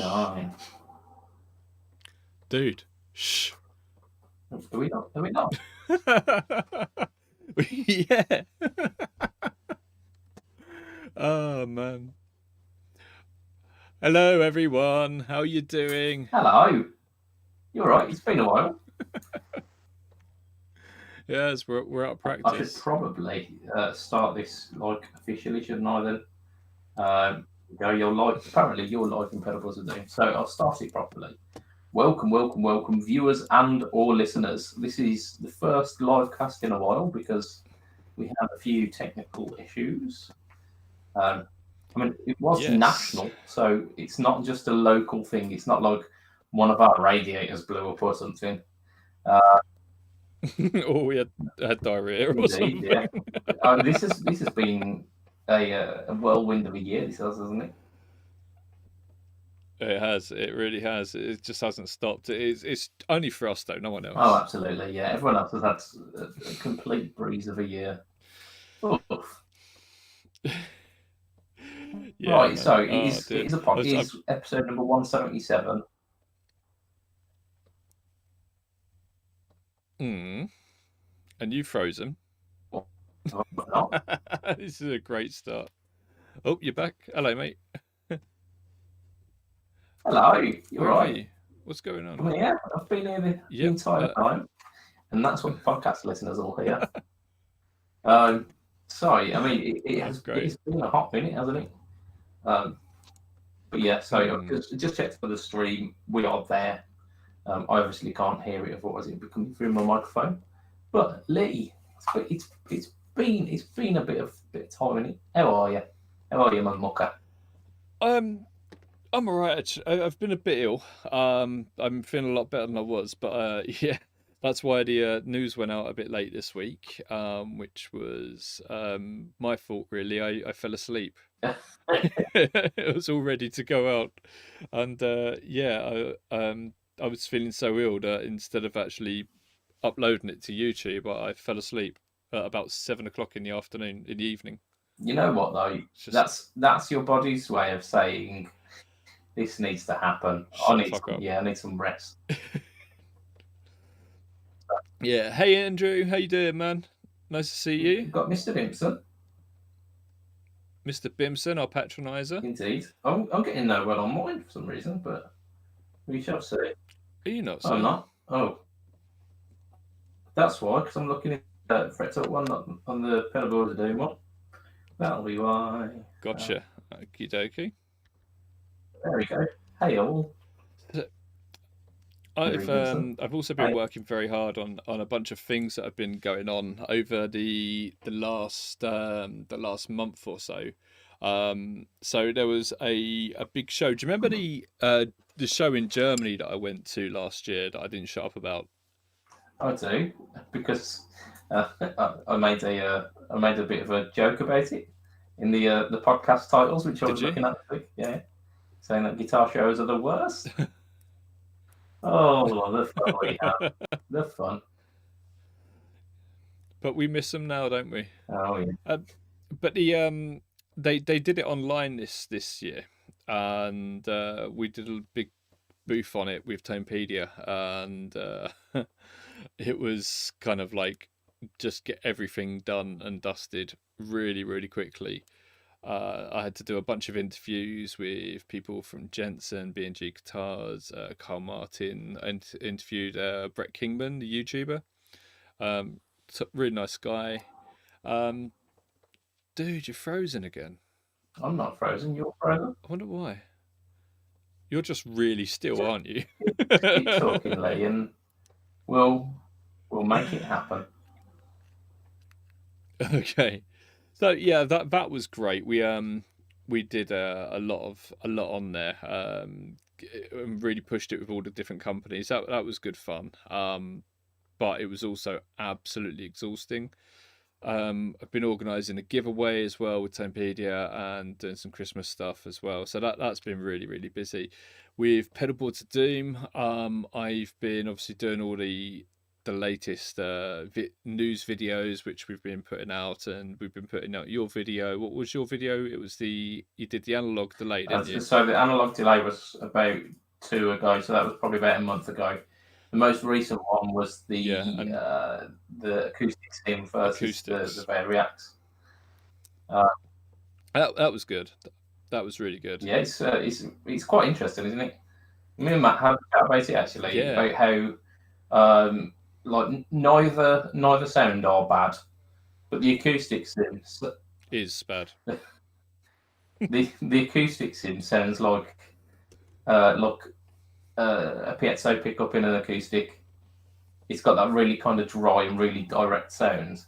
9. Dude, shh. Do we not? Do we not? Yeah. Oh man. Hello everyone. How are you doing? Hello. You're right. It's been a while. Yes, we're out of I should practice. probably start this like officially, shouldn't I? Then go. You're live. Apparently, you're live in Pedals of Doom. So I'll start it properly. Welcome, viewers and or listeners. This is the first live cast in a while because we have a few technical issues. I mean, it was Yes. national, so it's not just a local thing. It's not like one of our radiators blew up or something. Or we had diarrhea or Indeed, something. yeah. This has been a whirlwind of a year. This has, hasn't it? It has. It really has. It just hasn't stopped. It's only for us though. No one else. Oh, absolutely, yeah. Everyone else has had a complete breeze of a year. Oof. Yeah, Right, man. so Oh, it is episode number 177. And you frozen. Not. This is a great start. Oh, you're back. Hello, mate. Hello, you're Where right. are you? What's going on? Well, yeah, I've been here the entire time, and that's what podcast listeners all hear. Sorry, I mean it's been a hot minute, hasn't it? But yeah, so just checked for the stream. We are there. I obviously can't hear it, otherwise it'd be coming through my microphone. But Lee, it's been a bit of time, isn't it? How are you? How are you, my mucker? I'm alright. Actually. I've been a bit ill. I'm feeling a lot better than I was, but yeah, that's why the news went out a bit late this week, which was my fault really. I fell asleep. It was all ready to go out, and yeah, I was feeling so ill that instead of actually uploading it to YouTube, I fell asleep at about 7 o'clock in the afternoon, in the evening. You know what though? That's your body's way of saying this needs to happen. I need some rest. Yeah. Hey Andrew, how you doing, man? Nice to see you. We've got Mr. Bimson. Mr. Bimson, our patroniser. Indeed. I'm getting nowhere on mine for some reason, but we shall see. Are you not, sir? I'm not. Oh. That's why, because I'm looking at Fret's up one on the PBOD of Doom one. That'll be why. Gotcha. Okie dokie. There we go. Hey all. I've also been working very hard on a bunch of things that have been going on over the last month or so. So there was a big show. Do you remember the show in Germany that I went to last year that I didn't shut up about? I do, because I made a bit of a joke about it in the podcast titles, which I was looking at. Yeah, saying that guitar shows are the worst. Oh, the fun we have. The fun. But we miss them now, don't we? Oh yeah. But they did it online this year, and we did a big booth on it with Tonepedia, and it was kind of like just get everything done and dusted really, really quickly. I had to do a bunch of interviews with people from Jensen, B&G Guitars, Carl Martin, and interviewed Brett Kingman, the YouTuber. Really nice guy. Dude, you're frozen again. I'm not frozen. You're frozen. I wonder why. You're just really still, aren't you? Keep talking, Lee, and we'll make it happen. Okay. So yeah, that was great. We did a lot on there. And really pushed it with all the different companies. That was good fun. But it was also absolutely exhausting. I've been organising a giveaway as well with Tonepedia and doing some Christmas stuff as well. So that's been really, really busy. With Pedalboards of Doom, I've been obviously doing all the latest news videos which we've been putting out, and we've been putting out your video. What was your video? It was you did the analog delay, didn't you? So the analog delay was about 2 ago, so that was probably about a month ago. The most recent one was the acoustic sim versus the Variax. That was good. That was really good. Yeah, it's quite interesting, isn't it? Me and Matt had a chat about it actually, about how like neither sound are bad, but the acoustic sim is bad. the acoustic sim sounds like a piezo pickup in an acoustic. It's got that really kind of dry and really direct sound,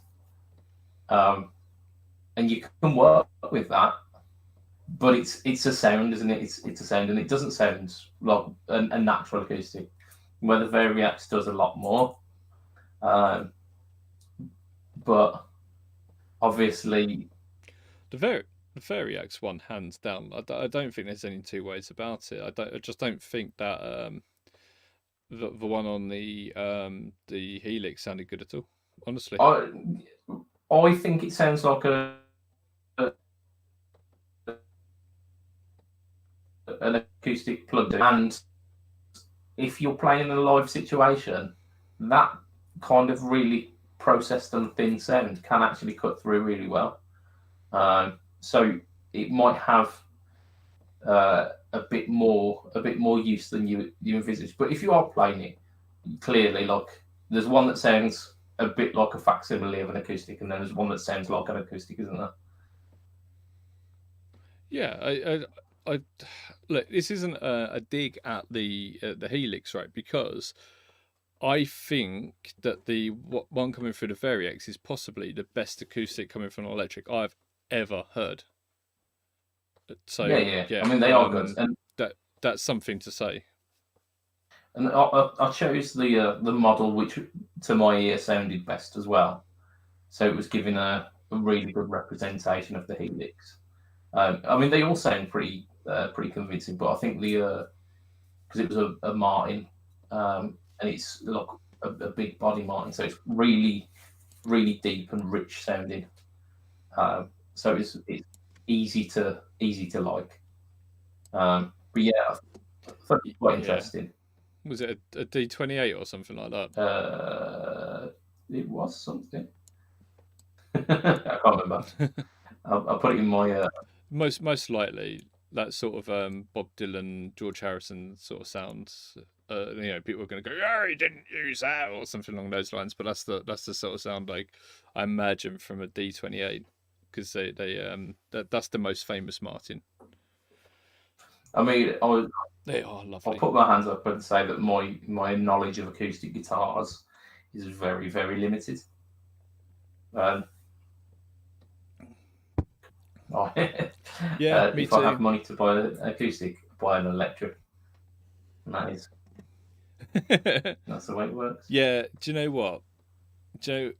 and you can work with that. But it's a sound, isn't it? It's a sound, and it doesn't sound like a natural acoustic. Where the Variax does a lot more, but obviously the Variax one, hands down. I don't think there's any two ways about it. I just don't think that the one on the Helix sounded good at all. Honestly, I think it sounds like an acoustic plugged in, and if you're playing in a live situation, that kind of really processed and thin sound can actually cut through really well. So it might have a bit more use than you envisage. But if you are playing it, clearly, like there's one that sounds a bit like a facsimile of an acoustic, and then there's one that sounds like an acoustic, isn't there? Yeah, I look. This isn't a dig at the Helix, right? Because I think that the one coming through the Variax is possibly the best acoustic coming from an electric I've ever heard. So yeah. I mean, they are good, and that's something to say. And I chose the model which, to my ear, sounded best as well. So it was giving a really good representation of the Helix. I mean, they all sound pretty convincing, but I think because it was a Martin, and it's like a big body Martin, so it's really deep and rich sounding. So it's easy to like. But yeah, I thought it was quite interesting. Was it a D28 or something like that? It was something. I can't remember. I'll put it in my. Most likely that sort of Bob Dylan, George Harrison sort of sounds. People are going to go, "Oh, he didn't use that," or something along those lines. But that's the sort of sound like I imagine from a D28, because that's the most famous Martin. I mean, they are lovely. I'll put my hands up and say that my knowledge of acoustic guitars is very, very limited. Yeah, me if too. I have money to buy an acoustic, buy an electric. And that's the way it works. Yeah, do you know what? Joe,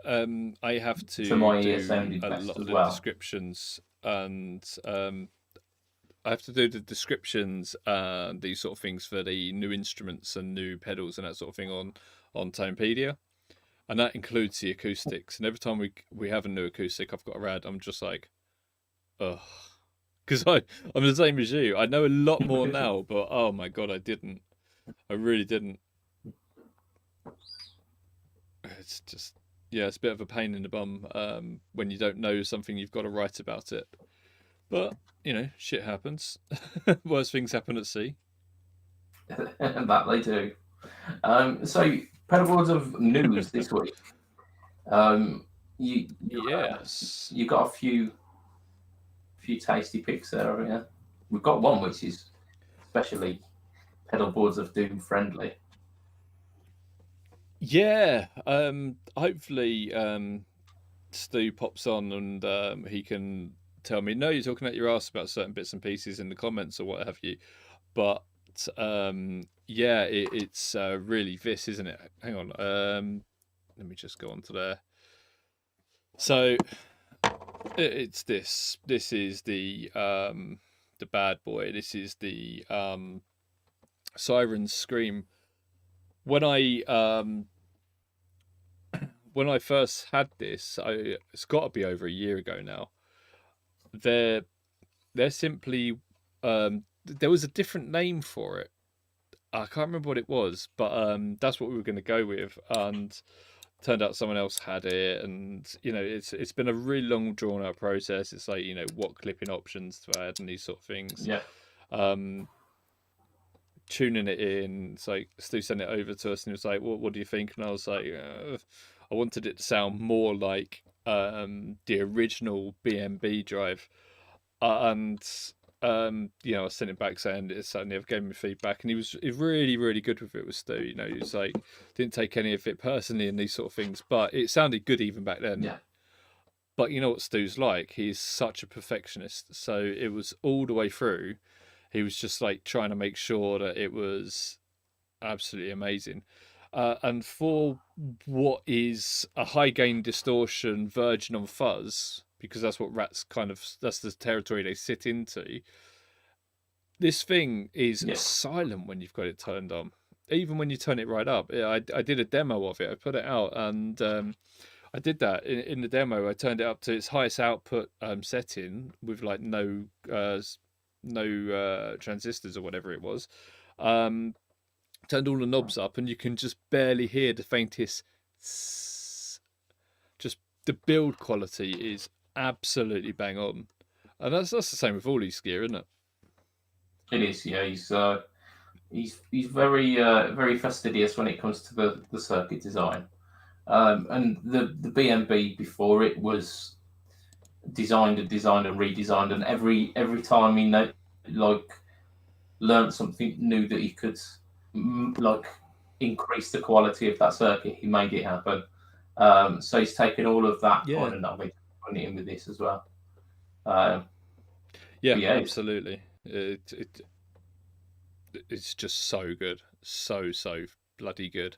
I have to my ear do sounded a best lot as of the well. descriptions, and I have to do the descriptions and these sort of things for the new instruments and new pedals and that sort of thing on Tonepedia, and that includes the acoustics. And every time we have a new acoustic I've got around, I'm just like, ugh, because I'm the same as you. I know a lot more now, but oh my god, I really didn't. It's just, yeah, it's a bit of a pain in the bum when you don't know something, you've got to write about it. But shit happens. Worse things happen at sea. That they do. So pedal boards of news this week. You got a few tasty picks there, haven't you? We've got one which is especially pedal boards of doom friendly. Yeah. Hopefully Stu pops on and he can tell me, no, you're talking out your ass about certain bits and pieces in the comments or what have you. But yeah, it's really this, isn't it? Hang on. Let me just go on to there. So it's this. This is the bad boy. This is the Siren Scream. When I when I first had this, it's got to be over a year ago now. They're simply there was a different name for it. I can't remember what it was, but that's what we were going to go with, and turned out someone else had it, and it's been a really long drawn out process. It's like what clipping options to add and these sort of things. Yeah. Tuning it in. It's like Stu sent it over to us, and he was like, "What do you think?" And I was like, "I wanted it to sound more like the original BMB drive," and I sent it back saying it certainly gave me feedback, and he was really, really good with it. With Stu, he was like, didn't take any of it personally and these sort of things, but it sounded good even back then. Yeah. But you know what Stu's like? He's such a perfectionist, so it was all the way through. He was just like trying to make sure that it was absolutely amazing. And for what is a high gain distortion virgin on fuzz, because that's what rats that's the territory they sit into. This thing is silent when you've got it turned on, even when you turn it right up. I did a demo of it. I put it out, and I did that in the demo. I turned it up to its highest output setting with like no transistors or whatever it was. Turned all the knobs up, and you can just barely hear the faintest. Just the build quality is absolutely bang on, and that's the same with all his gear, isn't it? It is. Yeah, he's very very fastidious when it comes to the circuit design. And the BMB before it was designed and redesigned, and every time he learned something new that he could increase the quality of that circuit, he made it happen. So he's taken all of that kind of knowledge, putting it in with this as well. Yeah, absolutely. It's just so good, so bloody good.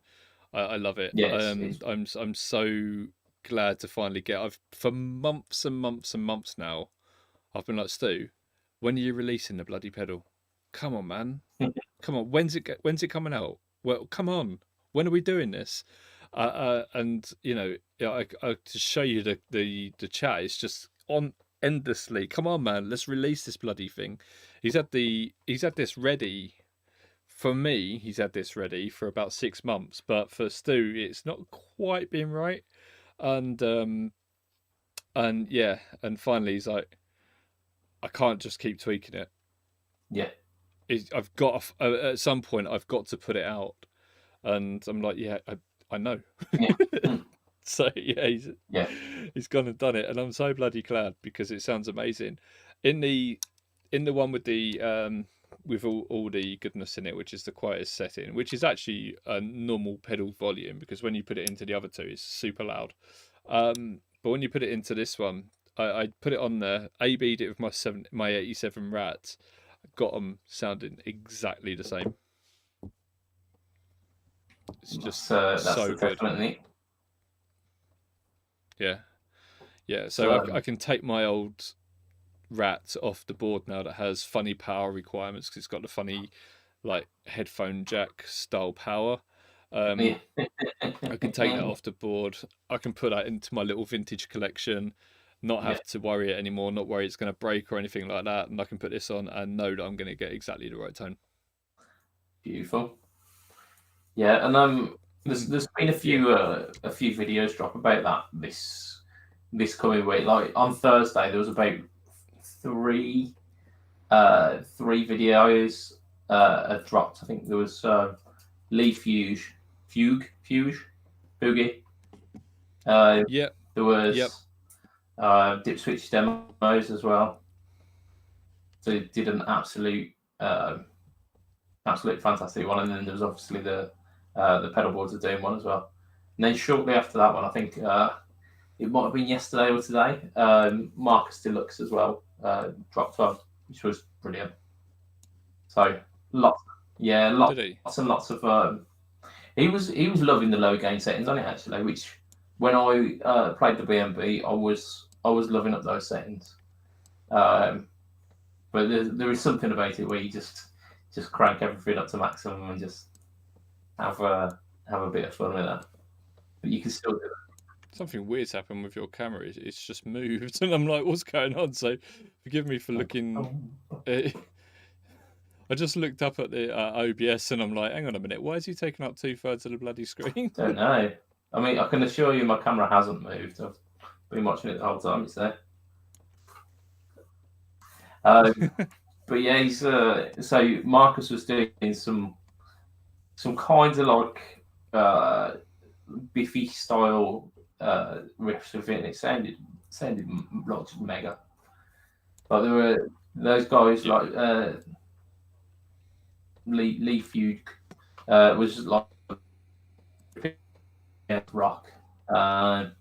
I love it. Yes, I'm so glad to finally get. I've for months and months and months now. I've been like, Stu, when are you releasing the bloody pedal? Come on, man. Come on. When's it coming out? Well, come on. When are we doing this? And to show you the chat, it's just on endlessly. Come on, man. Let's release this bloody thing. He's had this ready. For me, he's had this ready for about 6 months, but for Stu, it's not quite been right. And finally he's like, I can't just keep tweaking it. Yeah. I've got at some point I've got to put it out, and I'm like, I know. Yeah. So he's gone and done it, and I'm so bloody glad because it sounds amazing. In the one with the with all the goodness in it, which is the quietest setting, which is actually a normal pedal volume, because when you put it into the other two, it's super loud. But when you put it into this one, I put it on there, A/B'd it with my 87 Rat, got them sounding exactly the same. It's just that's so good. Definitely. Yeah. So I can take my old Rat off the board now that has funny power requirements, because it's got the funny like headphone jack style power. I can take that off the board. I can put that into my little vintage collection, not have to worry it anymore, not worry it's going to break or anything like that, and I can put this on and know that I'm going to get exactly the right tone. Beautiful. Yeah, and there's been a few videos drop about that this coming week. Like on Thursday, there was about three videos dropped. I think there was Lee Fuge. Boogie. There was Dip Switch demos as well. So it did an absolute fantastic one, and then there was obviously the pedal boards are doing one as well. And then shortly after that one, I think it might have been yesterday or today, Marcus Deluxe as well dropped one, which was brilliant. So lots and lots of. He was loving the low gain settings on it actually, which when I played the BMB, I was loving up those settings. But there is something about it where you just crank everything up to maximum and just have a bit of fun with that. But you can still do it. something weird's happened with your camera. It's just moved, and I'm like, what's going on? So, forgive me for looking. I just looked up at the OBS, and I'm like, hang on a minute, why is he taking up 2/3 of the bloody screen? Don't know. I mean, I can assure you, my camera hasn't moved. I've been watching it the whole time. It's there. But yeah, he's so Marcus was doing some kinds of like Biffy style riffs with it, and it sounded like mega. Like there were those guys like Lee Fugue was like rock, and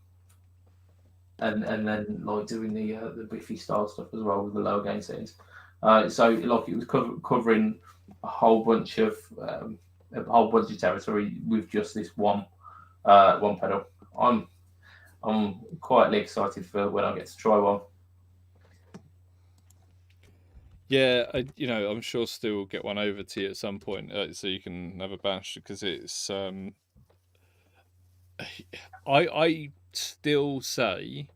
then like doing the Biffy style stuff as well with the low gain settings. So like it was covering a whole bunch of territory with just this one pedal. I'm quietly excited for when I get to try one. Yeah, I'm sure Stu will get one over to you at some point, so you can have a bash, because it's. I still say,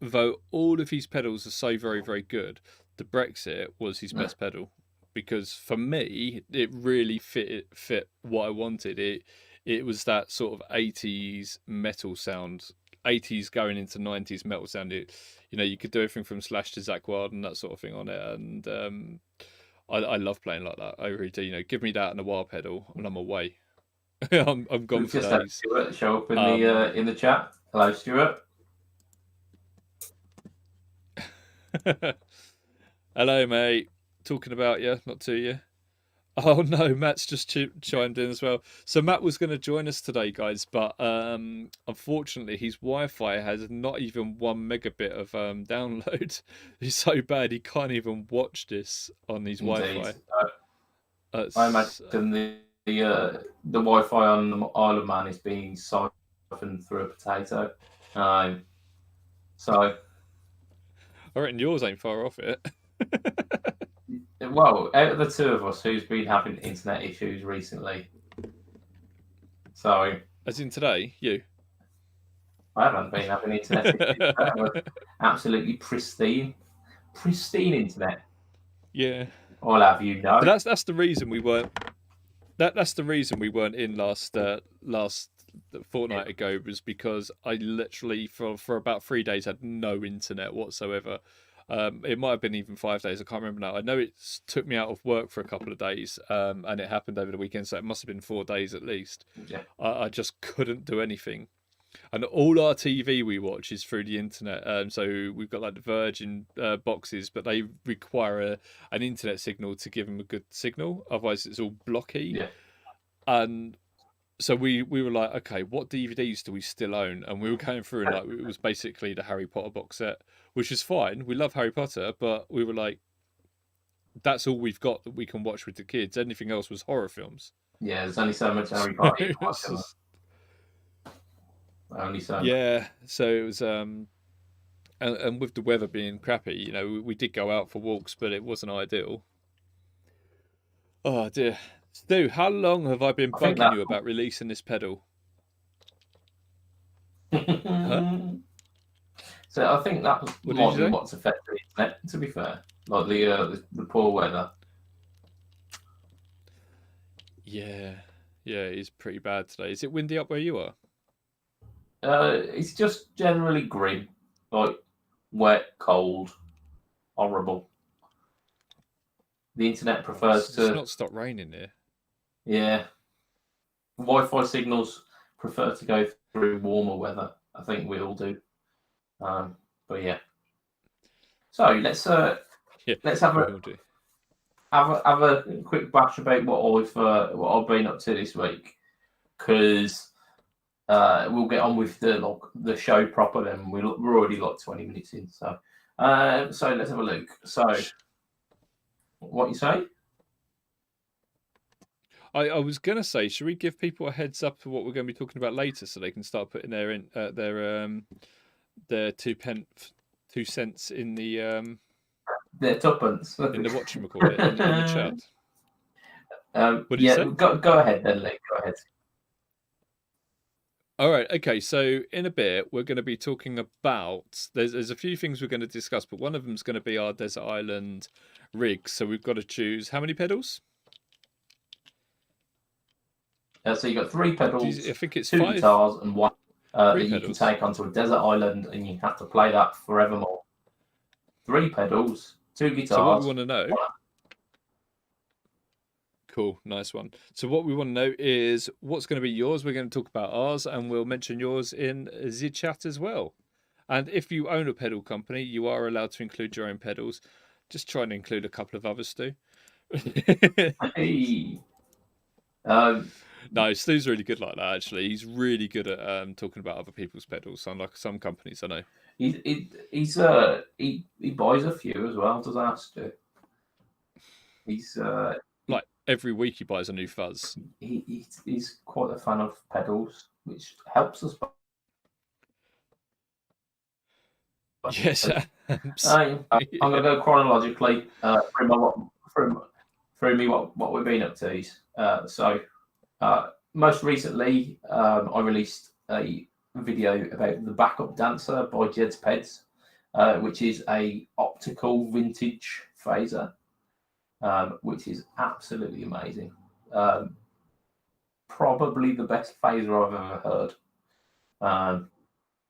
though all of his pedals are so very, very good, the Brexit was his best pedal, because for me it really fit what I wanted. It was that sort of 80s metal sound, 80s going into 90s metal sound. You could do everything from Slash to Zakk Wylde and that sort of thing on it, and I love playing like that. I really do. Give me that and a wah pedal, and I'm away. I'm gone We've for just had days. Stuart show up in the chat. Hello, Stuart. Hello, mate. Talking about you, not to you. Oh no, Matt's just chimed in as well. So Matt was going to join us today, guys, but unfortunately his Wi-Fi has not even 1 megabit of download. He's so bad he can't even watch this on his Wi-Fi. I imagine the Wi-Fi on the Isle of Man is being siphoned through a potato. So I reckon yours ain't far off it. Well, out of the two of us, who's been having internet issues recently? So, as in today, you? I haven't been having internet issues. Absolutely pristine internet. Yeah. I'll have you know. But that's the reason we weren't. That's the reason we weren't in last fortnight ago, was because I literally for about 3 days had no internet whatsoever. It might have been even 5 days. I can't remember now. I know it took me out of work for a couple of days, and it happened over the weekend, so it must have been 4 days at least. Yeah. I just couldn't do anything, and all our TV we watch is through the internet. So we've got like the Virgin boxes, but they require an internet signal to give them a good signal. Otherwise, it's all blocky. Yeah. And so we were like, okay, what DVDs do we still own? And we were going through, and like it was basically the Harry Potter box set, which is fine. We love Harry Potter, but we were like, that's all we've got that we can watch with the kids. Anything else was horror films. Yeah, there's only so much Harry Potter. Only so much. Yeah, so it was and with the weather being crappy, we did go out for walks, but it wasn't ideal. Oh dear. Stu, how long have I been bugging you about releasing this pedal? Huh? So I think that might be what's affected the internet, to be fair. Like the poor weather. Yeah, it's pretty bad today. Is it windy up where you are? It's just generally grim, like wet, cold, horrible. The internet prefers to. It's not stopped raining here. Yeah, Wi-Fi signals prefer to go through warmer weather. I think we all do. But yeah. So let's have a quick bash about what I've been up to this week, because we'll get on with the show proper. Then we're already like 20 minutes in. So let's have a look. So what you say? I was gonna say, should we give people a heads up of what we're going to be talking about later, so they can start putting their 2 cents in the their tuppence in the whatchamacallit in the chat. What did you say? Go ahead then, Lee. Go ahead. All right. Okay. So in a bit, we're going to be talking about. There's a few things we're going to discuss, but one of them is going to be our desert island rig. So we've got to choose how many pedals? So you've got three pedals, I think it's two 5. guitars, and one 3 that you can pedals. take onto a desert island, and you have to play that forevermore. 3 pedals, 2 guitars. So what we want to know. Cool, nice one. So what we want to know is what's going to be yours. We're going to talk about ours, and we'll mention yours in the chat as well. And if you own a pedal company, you are allowed to include your own pedals. Just try and include a couple of others too. Hey. No, Stu's really good like that. Actually, he's really good at talking about other people's pedals. Unlike some companies, I know. He buys a few as well. Does ask to. He's like every week he buys a new fuzz. He's quite a fan of pedals, which helps us. Yes, I'm gonna go chronologically through me what we've been up to. So most recently, I released a video about the Backup Dancer by Jed's Peds, which is a optical vintage phaser, which is absolutely amazing. Probably the best phaser I've ever heard.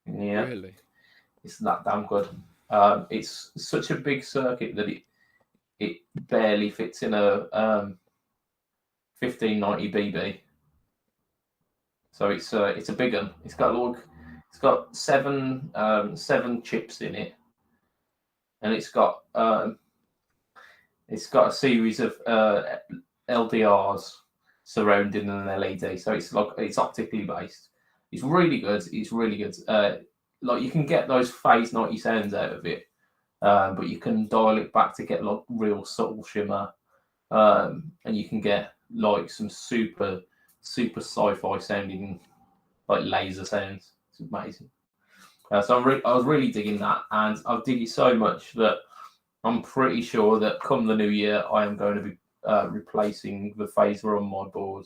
Yeah, really, it's that damn good. It's such a big circuit that it barely fits in a 1590 BB. So it's a big one. It's got seven chips in it, and it's got a series of LDRs surrounding an LED. So it's optically based. It's really good. It's really good. Like you can get those phase 90 sounds out of it, but you can dial it back to get like real subtle shimmer, and you can get like some super sci-fi sounding like laser sounds. It's amazing. So I was really digging that, and I've dig it so much that I'm pretty sure that come the new year I am going to be replacing the phaser on my board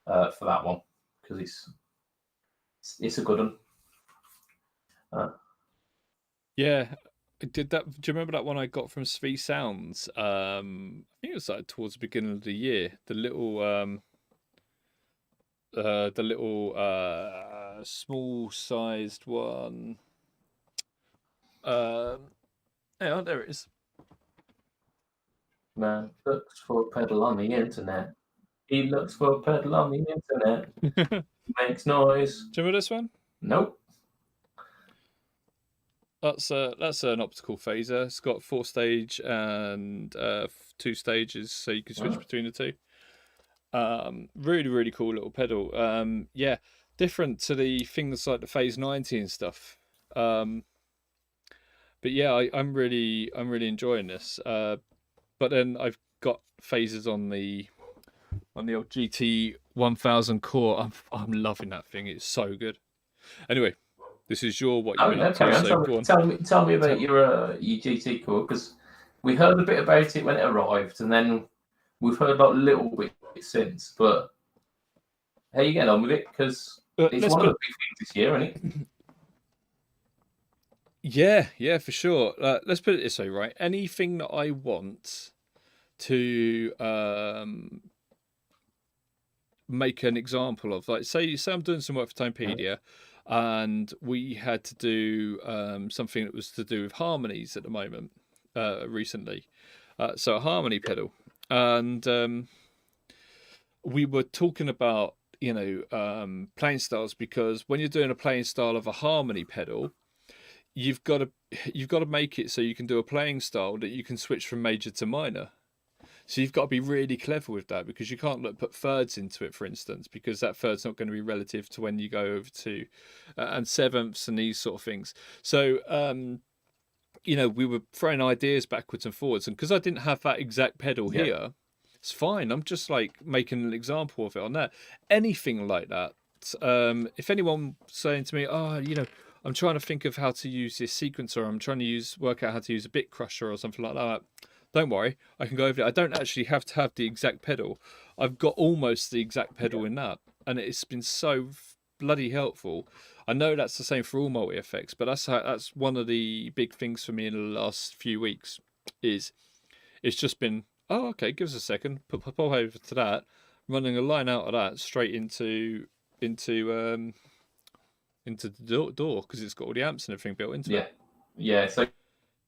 for that one, because it's a good one. Yeah, did that. Do you remember that one I got from Svi Sounds? I think it was like towards the beginning of the year. The little small sized one. Yeah, there it is. Man looks for a pedal on the internet. He looks for a pedal on the internet. Makes noise. Do you remember this one? Nope. That's an optical phaser. It's got 4-stage and 2 stages, so you can switch between the two. Really cool little pedal. Yeah, different to the things like the Phase 90 and stuff. But yeah, I'm really enjoying this. But then I've got phasers on the old GT 1000 core. I'm loving that thing. It's so good. Anyway, this is what you've been up to. So go on. Tell me about your GT core, because we heard a bit about it when it arrived, and then we've heard like little bits since. But how you getting on with it? Because it's one of the big things this year, isn't it? Yeah, for sure. Let's put it this way, right? Anything that I want to make an example of, like say I'm doing some work for Tonepedia, and we had to do something that was to do with harmonies at the moment recently. So a harmony pedal, and we were talking about playing styles, because when you're doing a playing style of a harmony pedal, you've got to make it so you can do a playing style that you can switch from major to minor. So you've got to be really clever with that, because you can't put thirds into it, for instance, because that third's not going to be relative to when you go over to and sevenths and these sort of things. So we were throwing ideas backwards and forwards, and because I didn't have that exact pedal here, it's fine. I'm just like making an example of it on that. Anything like that. If anyone saying to me, I'm trying to think of how to use this sequencer, I'm trying to work out how to use a bit crusher or something like that, don't worry, I can go over it. I don't actually have to have the exact pedal. I've got almost the exact pedal in that, and it's been so bloody helpful. I know that's the same for all multi effects, but that's one of the big things for me in the last few weeks. Is it's just been, oh, okay, give us a second, pop over to that, running a line out of that straight into the door because it's got all the amps and everything built into it. Yeah.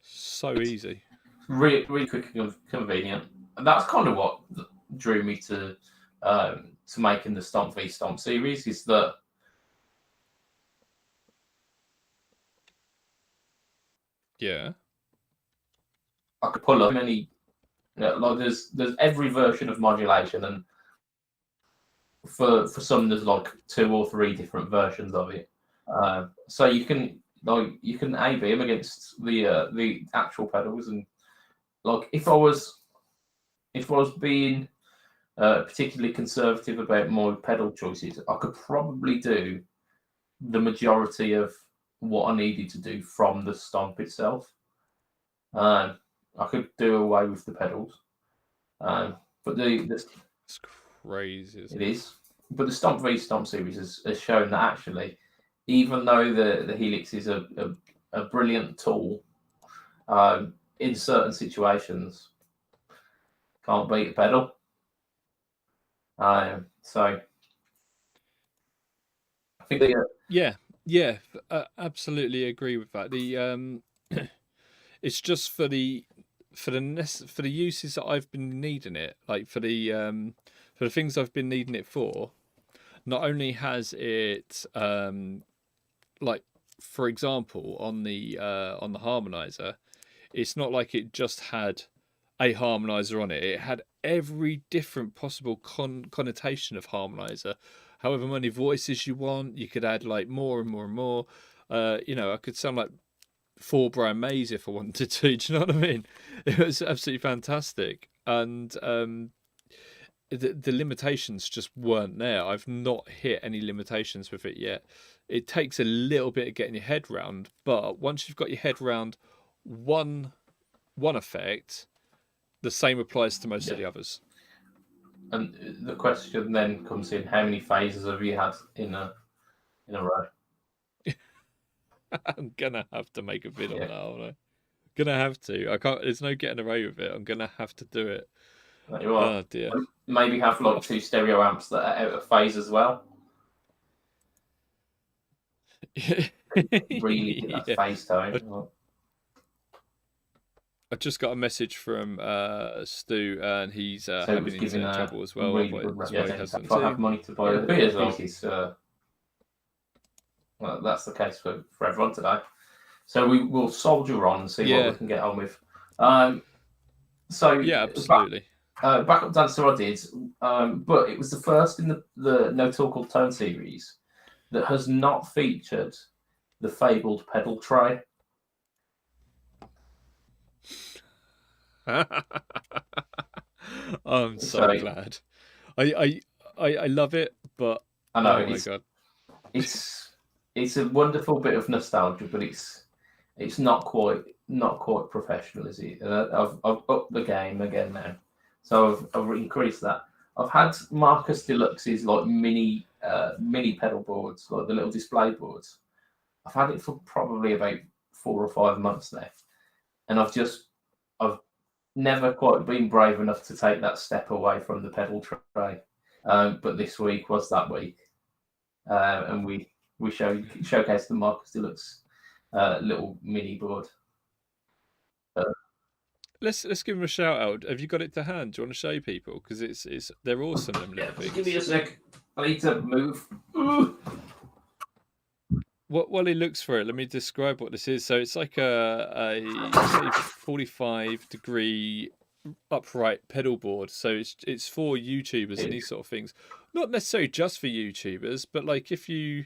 So easy. Really quick and convenient. And that's kind of what drew me to making the Stomp v Stomp series, is that I could pull up many, like there's every version of modulation, and for some there's like 2 or 3 different versions of it. So you can A/B them against the actual pedals, and like if I was being particularly conservative about my pedal choices, I could probably do the majority of what I needed to do from the Stomp itself. I could do away with the pedals, but it's crazy. It is. But the Stomp v Stomp series has shown that actually, even though the Helix is a brilliant tool, in certain situations, can't beat a pedal. So I think absolutely agree with that. The it's just for the uses that I've been needing it, like for the things I've been needing it for. Not only has it like, for example, on the harmonizer, it's not like it just had a harmonizer on it. It had every different possible connotation of harmonizer. However many voices you want, you could add like more and more and more. I could sound like 4 Brian Mays if I wanted to. Do you know what I mean? It was absolutely fantastic, and the limitations just weren't there. I've not hit any limitations with it yet. It takes a little bit of getting your head round, but once you've got your head round one effect, the same applies to most of the others. And the question then comes in: how many phases have you had in a row? I'm gonna have to make a vid on that, aren't I? Gonna have to. I can't. There's no getting away with it. I'm gonna have to do it. You are. Oh dear. Maybe have like 2 stereo amps that are out of phase as well. Really get that phase tone. I just got a message from Stu, and he's having internet trouble as well. Really if I have money to buy a beer as well, well, that's the case for everyone today. So we will soldier on and see what we can get on with. Yeah, absolutely. Backup Dancer I did, but it was the first in the No Talk Called Tone series that has not featured the fabled pedal tray. I'm so glad. I love it, but I know, oh my god, it's a wonderful bit of nostalgia, but it's not quite professional, is it? I've upped the game again now, so I've increased that. I've had Marcus Deluxe's like mini pedal boards, like the little display boards. I've had it for probably about 4 or 5 months now, and I've never quite been brave enough to take that step away from the pedal tray. But this week was that week, and we showcased the Marcus Deluxe little mini board. Let's give them a shout out. Have you got it to hand? Do you want to show people? Because they're awesome. Them little things. Give me a sec. I need to move. While he looks for it, let me describe what this is. So it's like a 45-degree upright pedal board. So it's for YouTubers and these sort of things. Not necessarily just for YouTubers, but like if you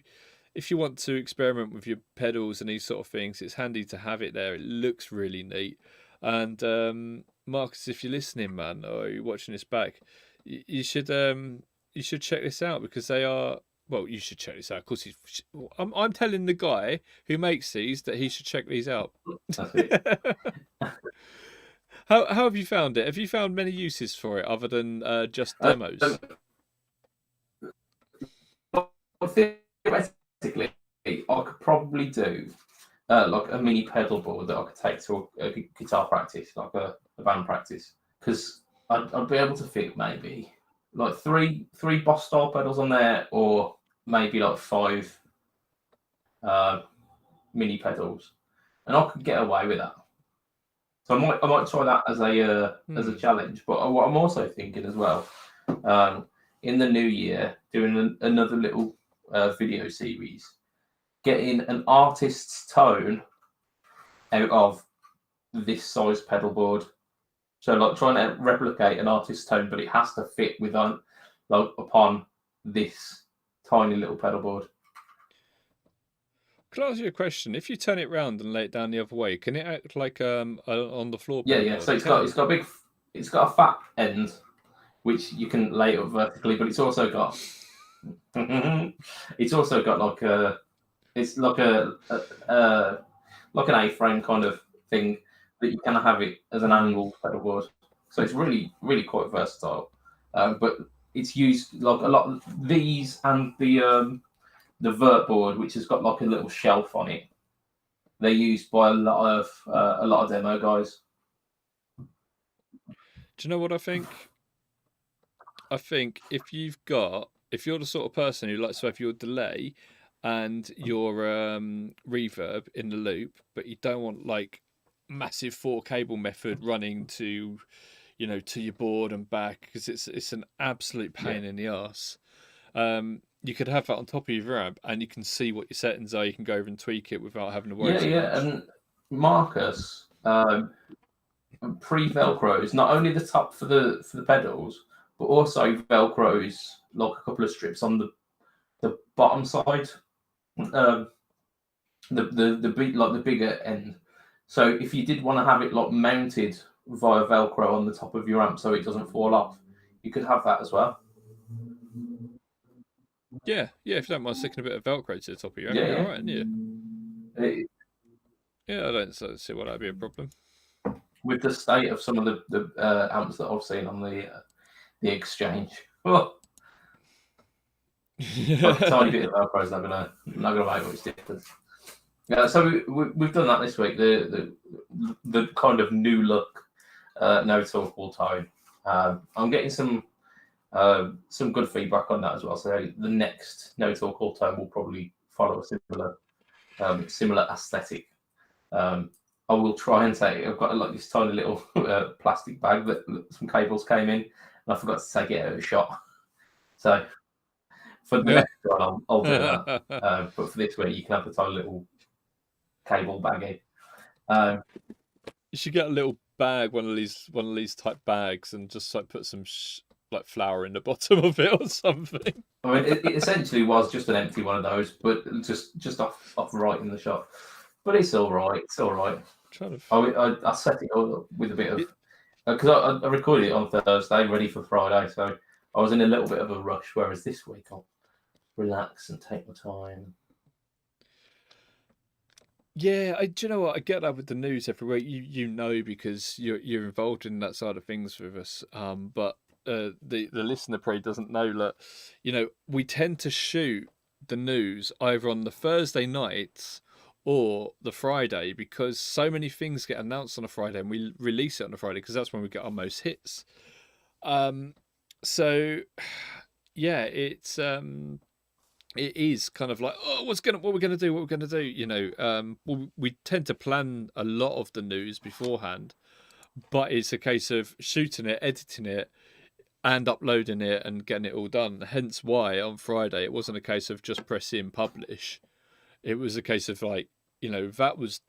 want to experiment with your pedals and these sort of things, it's handy to have it there. It looks really neat. And Marcus, if you're listening, man, or you're watching this back, you should check this out, because they are. Well, you should check this out. Of course, I'm telling the guy who makes these that he should check these out. That's it. How have you found it? Have you found many uses for it other than just demos? I think theoretically, I could probably do like a mini pedal board that I could take to a guitar practice, like a band practice, because I'd be able to fit maybe like three Boss style pedals on there, or maybe like 5 mini pedals, and I could get away with that. So I might try that as a challenge. But what I'm also thinking as well, in the new year, doing another little video series, getting an artist's tone out of this size pedal board. So like trying to replicate an artist's tone, but it has to fit within like upon this tiny little pedal board. Can I ask you a question? If you turn it round and lay it down the other way, can it act like on the floor? Yeah. So it's got a fat end, which you can lay it up vertically, but it's also got like like an A-frame kind of thing that you can have it as an angled pedal board. So it's really quite versatile. But it's used like a lot of these and the vert board, which has got like a little shelf on it. They're used by a lot of demo guys. Do you know what I think? I think if you're the sort of person who likes to have your delay and your reverb in the loop, but you don't want like massive 4-cable method running to your board and back, because it's an absolute pain in the arse. You could have that on top of your amp, and you can see what your settings are. You can go over and tweak it without having to worry. Yeah. And Marcus pre-velcros not only the top for the pedals, but also velcros like a couple of strips on the bottom side, the bigger end. So if you did want to have it like mounted via velcro on the top of your amp so it doesn't fall off, you could have that as well. Yeah, if you don't mind sticking a bit of velcro to the top of your amp, you're all right, aren't you? Yeah, I don't see why that'd be a problem. With the state of some of the amps that I've seen on the exchange, like a tiny bit of velcro is not gonna make much difference. So we've done that this week. The kind of new look No Talk All Time. I'm getting some good feedback on that as well. So the next No Talk All Time will probably follow a similar aesthetic. I will try and take. I've got like this tiny little plastic bag that some cables came in, and I forgot to take it out of shot. So for the next one, I'll do that. But for this week, you can have the tiny little cable bag in. You should get a little bag, one of these type bags, and just like put some like flour in the bottom of it or something. I mean, it essentially was just an empty one of those, but just off right in the shot. But it's all right. It's all right. I set it all up with a bit of because I recorded it on Thursday, ready for Friday, so I was in a little bit of a rush. Whereas this week I'll relax and take my time. Yeah, do you know what? I get that with the news every week. You know, because you're involved in that side of things with us. But the listener probably doesn't know that, we tend to shoot the news either on the Thursday nights or the Friday, because so many things get announced on a Friday and we release it on a Friday because that's when we get our most hits. So yeah, it is kind of like, what we're gonna do. We tend to plan a lot of the news beforehand, but it's a case of shooting it, editing it, and uploading it and getting it all done. Hence why on Friday it wasn't a case of just pressing publish. It was a case of like, that was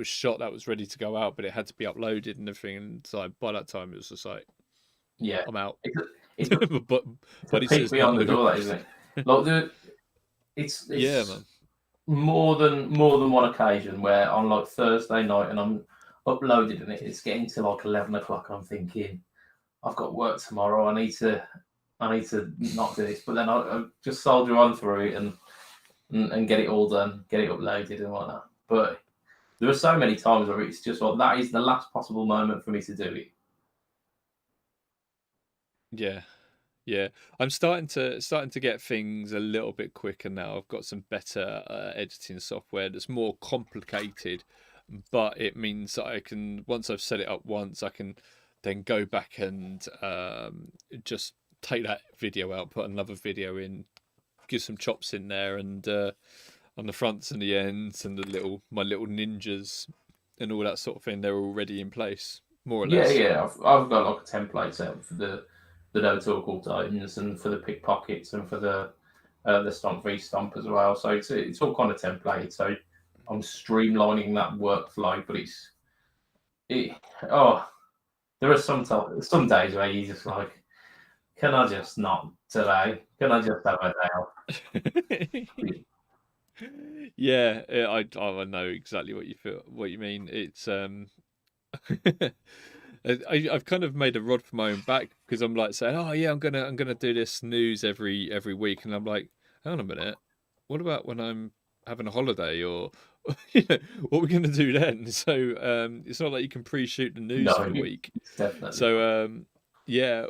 shot, that was ready to go out, but it had to be uploaded and everything. And so by that time it was just like, yeah, I'm out. It's a peek beyond the door, that, isn't it? Like it's yeah, man. More than one occasion where on like Thursday night and I'm uploaded and it's getting to like 11 o'clock. I'm thinking, I've got work tomorrow. I need to not do this, but then I just soldier on through it and get it all done, get it uploaded and whatnot. But there are so many times where it's just like that is the last possible moment for me to do it. Yeah, Yeah, I'm starting to get things a little bit quicker now. I've got some better editing software that's more complicated, but it means that I can, once I've set it up once, I can then go back and just take that video out, put another video in, give some chops in there, and on the fronts and the ends and my little ninjas and all that sort of thing, they're already in place, more or Yeah, less. yeah. I've got like a template set for the no talk all titans and for the pickpockets and for the stomp v stomp as well. So it's all kind of templated. So I'm streamlining that workflow, but it oh there are some days where you just like, can I just not today? Can I just have a day off? Yeah, I know exactly what you feel, what you mean. It's I've kind of made a rod for my own back because I'm like saying, oh yeah, I'm gonna do this news every week, and I'm like, hang on a minute, what about when I'm having a holiday, or what are we gonna do then? So it's not like you can pre-shoot the news No, for the week. it's definitely not. So yeah,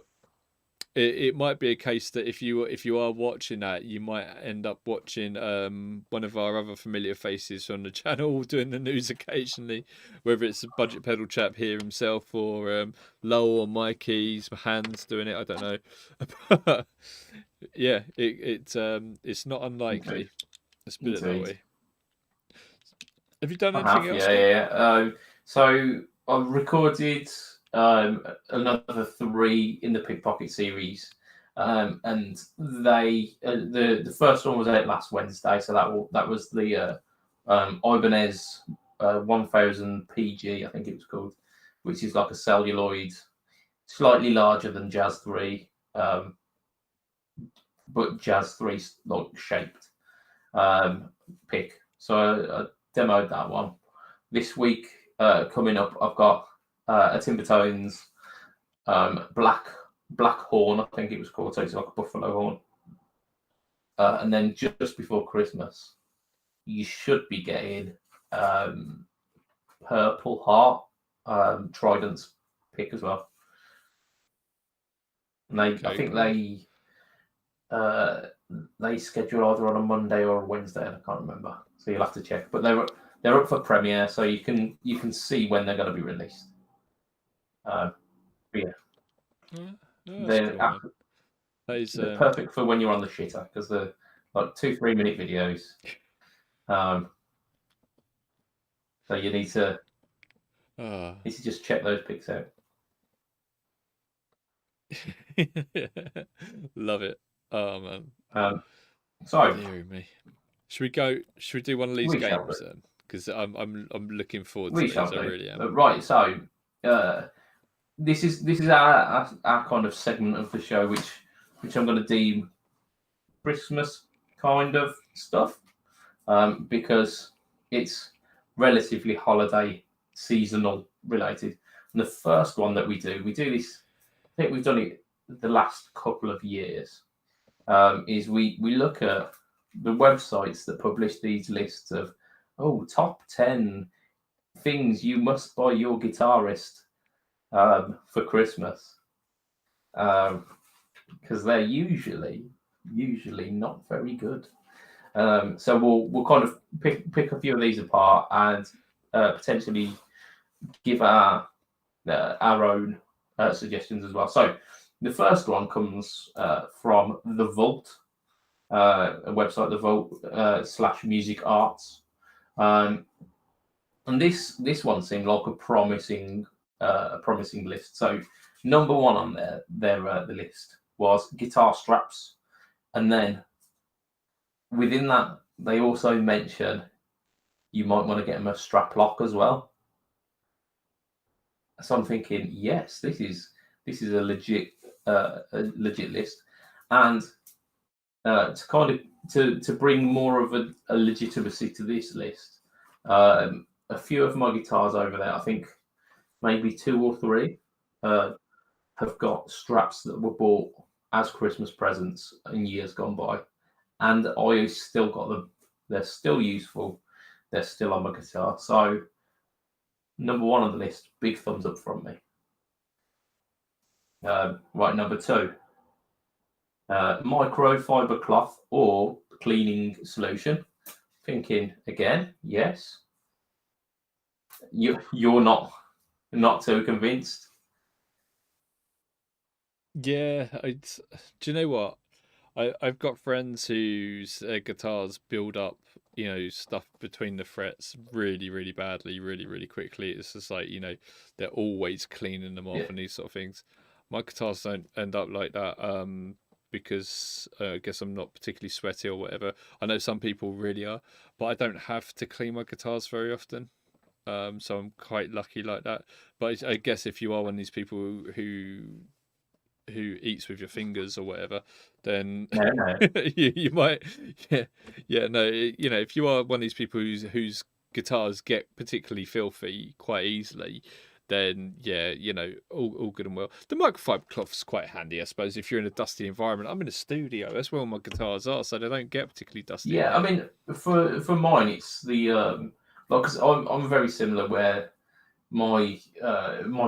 it might be a case that if you are watching that, you might end up watching one of our other familiar faces on the channel doing the news occasionally, whether it's a budget pedal chap here himself or Lowell or Mikey's hands doing it. I don't know. Yeah, it's not Indeed. unlikely. Let's put it that Indeed. way. Have you done I anything have, else, yeah, Scott? yeah. So I've recorded another three in the Pickpocket series, and the first one was out last Wednesday, so that was the Ibanez 1000 PG, I think it was called, which is like a celluloid, slightly larger than Jazz 3, but Jazz 3 like shaped pick. So I demoed that one. This week, coming up, I've got a Timbertones black horn, I think it was called. So it's like a buffalo horn. And then just before Christmas, you should be getting Purple Heart Trident's pick as well. And I think cool. they schedule either on a Monday or a Wednesday, and I can't remember. So you'll have to check. But they're up for premiere, so you can see when they're going to be released. Yeah, That's they're cool, man. That is they're perfect for when you're on the shitter because they're like 2-3 minute videos. So you need to just check those pics out. Love it. Oh man. So Dear me. Should we go? Should we do one of these we shall games do. then? Because I'm looking forward to We these. shall I do. really am. Right. So this is our kind of segment of the show, which I'm going to deem Christmas kind of stuff, because it's relatively holiday seasonal related. And the first one that we do this. I think we've done it the last couple of years. Is we look at the websites that publish these lists of top 10 things you must buy your guitarist for Christmas, because they're usually not very good. So we'll kind of pick a few of these apart and potentially give our own suggestions as well. So the first one comes from The Vault, a website, The Vault /Music Arts. And this one seemed like a promising list. So number one on the list was guitar straps, and then within that they also mention you might want to get them a strap lock as well. So I'm thinking, yes, this is a legit list, and to kind of to bring more of a legitimacy to this list, a few of my guitars over there, I think maybe 2 or 3, have got straps that were bought as Christmas presents in years gone by, and I still got them. They're still useful. They're still on my guitar. So number one on the list, big thumbs up from me. Right, number 2. microfiber cloth or cleaning solution. Thinking again, yes. You're not too convinced. Yeah, do you know what? I've got friends whose guitars build up, stuff between the frets really, really badly, really, really quickly. It's just like, they're always cleaning them off Yeah. and these sort of things. My guitars don't end up like that, because I guess I'm not particularly sweaty or whatever. I know some people really are, but I don't have to clean my guitars very often. So I'm quite lucky like that. But I guess if you are one of these people who eats with your fingers or whatever, then No. you might, yeah, no, if you are one of these people whose guitars get particularly filthy quite easily, then yeah, all good and well. The microfiber cloth's quite handy, I suppose, if you're in a dusty environment. I'm in a studio, that's where all my guitars are, so they don't get particularly dusty. Yeah, I mean, for mine, it's the like, because I'm very similar where my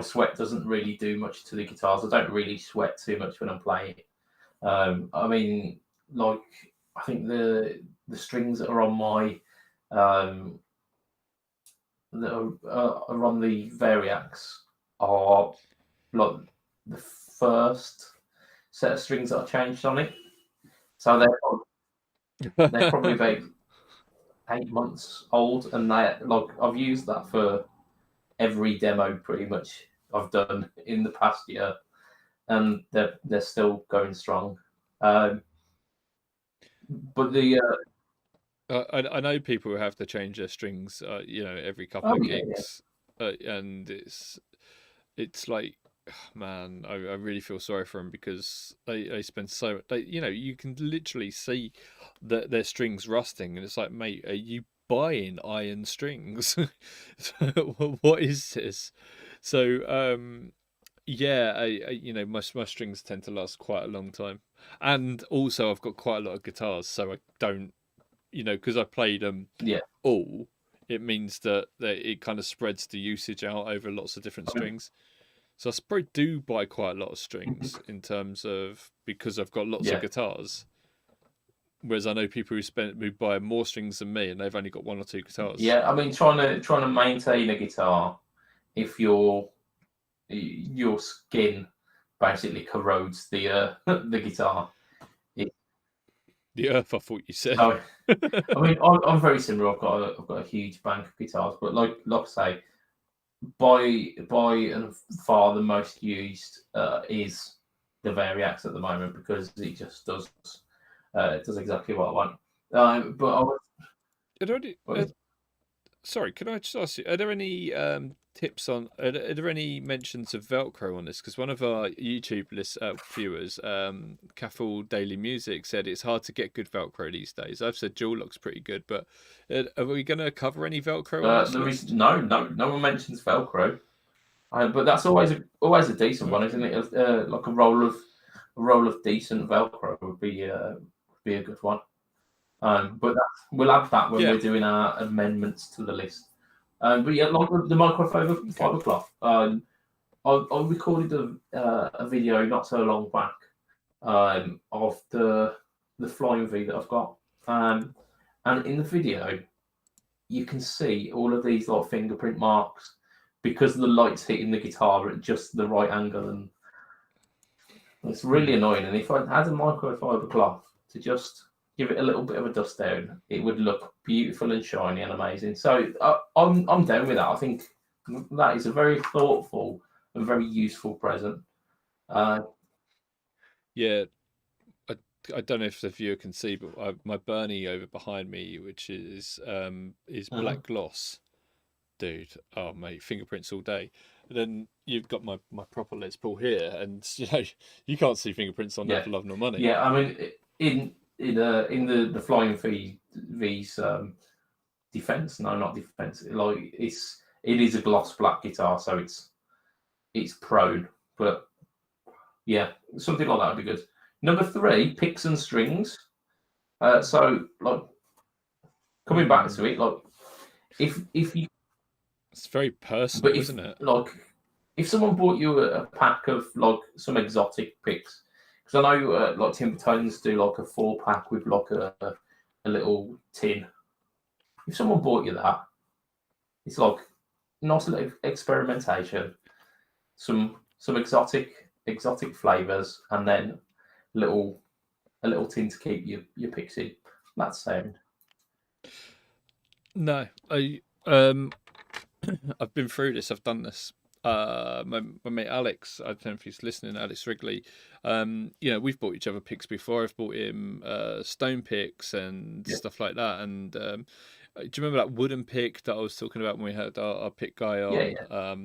sweat doesn't really do much to the guitars. I don't really sweat too much when I'm playing it. I mean, like, I think the strings that are on my that are on the Variacs are like the first set of strings that I changed on it. So they're probably about 8 months old, and I've used that for every demo pretty much I've done in the past year, and they're still going strong. But the I know people who have to change their strings, every couple oh of yeah, gigs, and it's like, man, I really feel sorry for them because they spend you can literally see that their strings rusting, and it's like, mate, are you buying iron strings? What is this? So yeah, my strings tend to last quite a long time, and also I've got quite a lot of guitars, so I don't, because I played them yeah. all. It means that it kind of spreads the usage out over lots of different strings. So I probably do buy quite a lot of strings in terms of, because I've got lots of Yeah, guitars. Whereas I know people who buy more strings than me, and they've only got one or two guitars. yeah. I mean, trying to maintain a guitar, if your skin basically corrodes the the guitar. The Earth, I thought you said. So, I mean, I'm very similar. I've got a huge bank of guitars, but like I say, by and far the most used is the Variax at the moment, because it just does exactly what I want. But I was, Are there sorry, can I just ask you, are there any tips on, are there any mentions of Velcro on this? Because one of our YouTube viewers, Caffel Daily Music, said it's hard to get good Velcro these days. I've said Dual Lock's pretty good, but are we going to cover any Velcro on this there list? is no one mentions Velcro, but that's always a decent one, isn't it? Like a roll of decent Velcro would be a good one. But we'll add that when Yeah. we're doing our amendments to the list. But yeah, like the microfiber cloth. I recorded a video not so long back of the flying V that I've got, and in the video you can see all of these like fingerprint marks because the light's hitting the guitar at just the right angle, and it's really annoying. And if I had a microfiber cloth to just give it a little bit of a dust down, it would look beautiful and shiny and amazing. So I'm down with that. I think that is a very thoughtful and very useful present. Yeah, I don't know if the viewer can see, but my Bernie over behind me, which is black gloss, dude. Oh mate, fingerprints all day. And then you've got my proper Les Paul here, and you can't see fingerprints on there for love nor money. Yeah, I mean in the flying V's defense, no, not defense. Like it is a gloss black guitar, so it's prone, but yeah, something like that would be good. Number 3, picks and strings. So like coming back to it, like if you, it's very personal, isn't it? Like if someone bought you a pack of like some exotic picks, Because I know like Timbertones do like a 4-pack with like a little tin. If someone bought you that, it's like nice little experimentation, some exotic flavors, and then a little tin to keep your picks in. That's sound. No, I've been through this. I've done this. My mate Alex, I don't know if he's listening, Alex Wrigley. We've bought each other picks before. I've bought him stone picks and stuff like that. And do you remember that wooden pick that I was talking about when we had our pick guy on? Yeah. A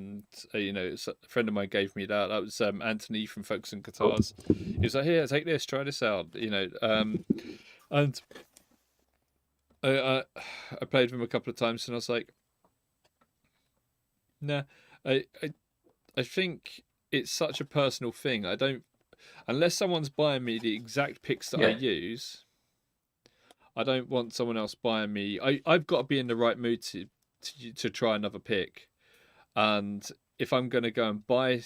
friend of mine gave me that. That was Anthony from Folks and Guitars. He was like, "Here, take this, try this out." And I played with him a couple of times, and I was like, nah, I think it's such a personal thing. I don't, unless someone's buying me the exact picks that I use, I don't want someone else buying me. I've got to be in the right mood to try another pick, and if I'm going to go and buy,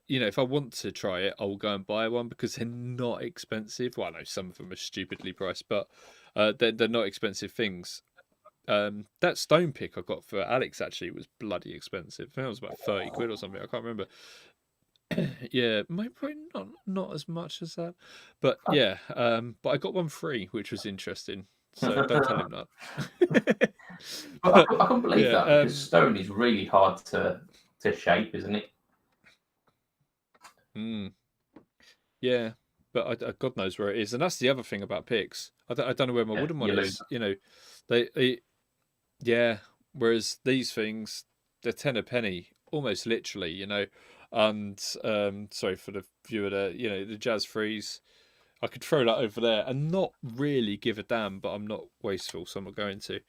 if I want to try it, I'll go and buy one because they're not expensive. Well, I know some of them are stupidly priced, but they're not expensive things. That stone pick I got for Alex actually was bloody expensive. I think it was about 30 quid or something. I can't remember. Yeah, maybe not as much as that, but yeah. But I got one free, which was interesting. So don't tell him that. But I can't believe that because stone is really hard to shape, isn't it? Yeah, but God knows where it is, and that's the other thing about picks. I don't know where my wooden one is. They yeah. Whereas these things, they're 10 a penny, almost literally. And sorry for the viewer there. The Jazz Freeze. I could throw that over there and not really give a damn, but I'm not wasteful, so I'm not going to.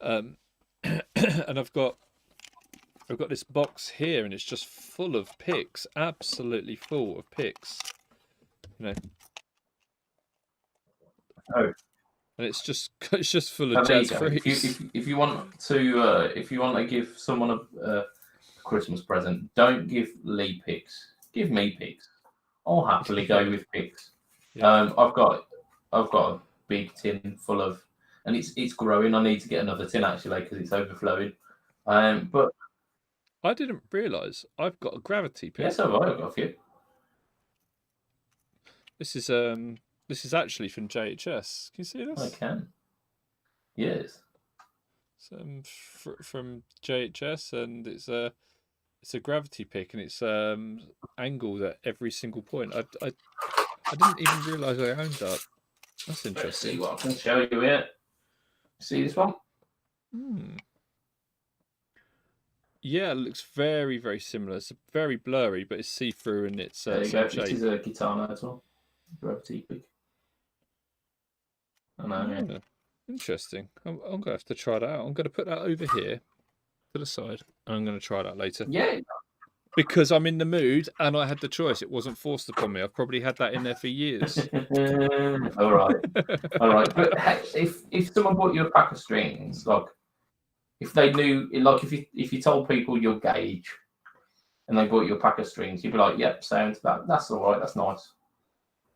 And I've got this box here, and it's just full of picks, absolutely full of picks. Oh. And it's just full of Jazz Freeze. If you want to give someone a Christmas present, don't give Lee picks. Give me picks. I'll happily go with picks. Yeah. I've got a big tin full of, and it's growing. I need to get another tin actually because it's overflowing. But I didn't realise I've got a gravity pick. Yes, I've got a few. This is actually from JHS. Can you see this? I can. Yes. It's from JHS, and it's a gravity pick, and it's angled at every single point. I didn't even realise I owned that. That's interesting. Let's see what I can show you here. See this one? Yeah, it looks very, very similar. It's very blurry, but it's see-through and it's there you go. This is a guitar note as well. Gravity pick. I know. Yeah. Interesting. I'm going to have to try that out. I'm going to put that over here to the side, and I'm going to try that later. Yeah. Because I'm in the mood, and I had the choice. It wasn't forced upon me. I've probably had that in there for years. All right. But if someone bought you a pack of strings, like if they knew, like if you told people your gauge, and they bought you a pack of strings, you'd be like, "Yep, sounds that's all right. That's nice."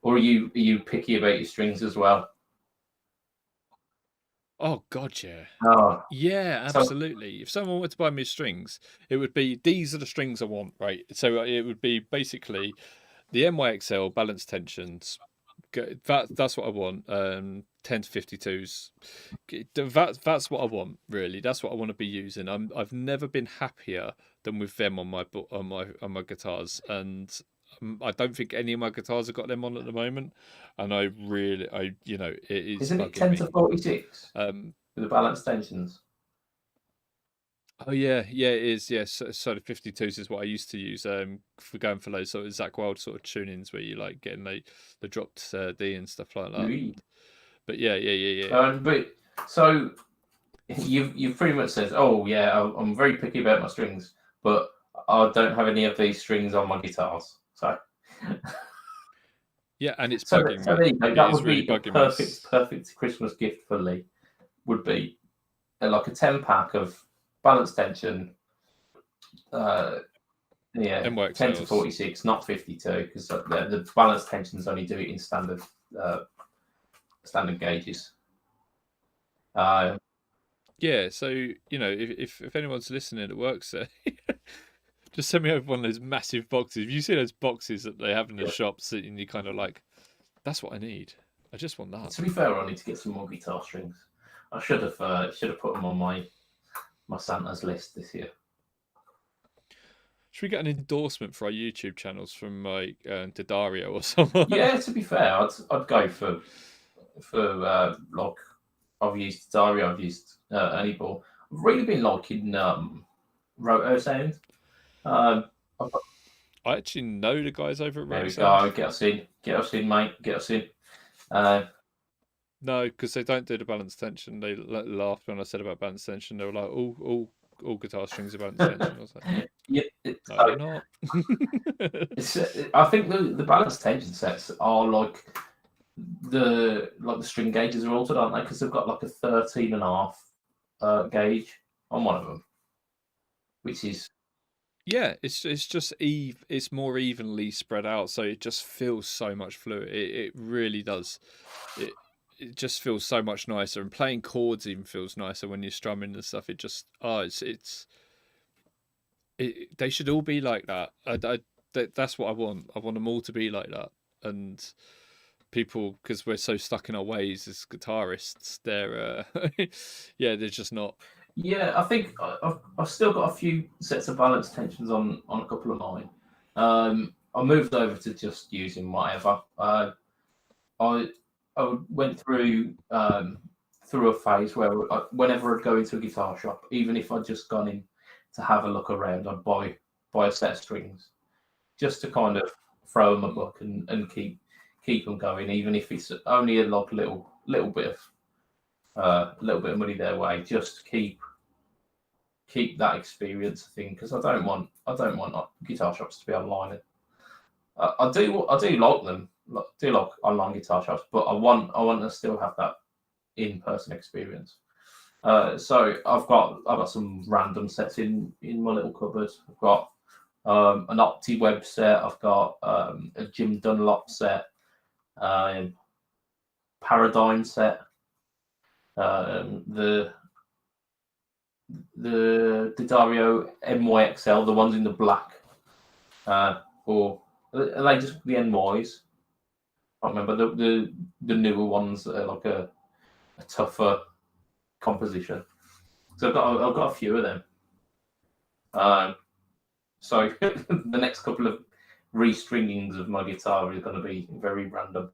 Or are you picky about your strings as well? Oh God, yeah. Oh. Yeah, absolutely. If someone were to buy me strings, it would be these are the strings I want, right? So it would be basically the NYXL balance tensions. That's what I want. 10 to 52s. That's what I want, really. That's what I want to be using. I've never been happier than with them on my guitars, and I don't think any of my guitars have got them on at the moment, and it is. Isn't it 10 to 46? With the balance tensions. Oh yeah, it is. Yes, so the 52s is what I used to use for going for those sort of Zakk Wylde sort of tunings where you like getting the dropped D and stuff like that. Oui. But yeah. But so you've pretty much said, oh yeah, I'm very picky about my strings, but I don't have any of these strings on my guitars. So yeah, and it's bugging me. That would be a perfect Christmas gift for Lee. Would be like a 10-pack of balance tension, Yeah, 10 to NYXLs. 46, not 52, because the balance tensions only do it in standard gauges. Yeah, so you know, if anyone's listening that works there, just send me over one of those massive boxes. If you see those boxes that they have in the shops, and you kind of like, that's what I need. I just want that. To be fair, I need to get some more guitar strings. I should have put them on my Santa's list this year. Should we get an endorsement for our YouTube channels from like Dario or someone? Yeah, to be fair, I'd go for like I've used Dario, I've used Anyball. I've really been liking Roto Sound. I actually know the guys over at There Roto we Sound. go. Get us in, mate. Get us in. No, because they don't do the balance tension. They laughed when I said about balance tension. They were like, all guitar strings are balance tension. I was like, yeah, no, they're not. I think the balance tension sets are like the string gauges are altered, aren't they? Because they've got like a 13.5 gauge on one of them, which is yeah, it's just it's more evenly spread out, so it just feels so much fluid. It really does. It just feels so much nicer, and playing chords even feels nicer when you're strumming and stuff. It just they should all be like that. That's what I want. I want them all to be like that, and people, because we're so stuck in our ways as guitarists, they're they're just not. Yeah, I think I've still got a few sets of balance tensions on a couple of mine. I moved over to just using whatever. I went through a phase where whenever I'd go into a guitar shop, even if I'd just gone in to have a look around, I'd buy a set of strings just to kind of throw them a book and keep them going, even if it's only a little bit of money their way, just to keep that experience thing, because I don't want guitar shops to be online. I do like them. I do like online guitar shops, but I want to still have that in-person experience. So I've got some random sets in my little cupboard. I've got an Opti Web set. I've got a Jim Dunlop set, Paradigm set, the Dario MYXL, the ones in the black, or are they just the NYs? I can't remember the newer ones that are like a tougher composition. So I've got a few of them. So the next couple of restringings of my guitar is going to be very random.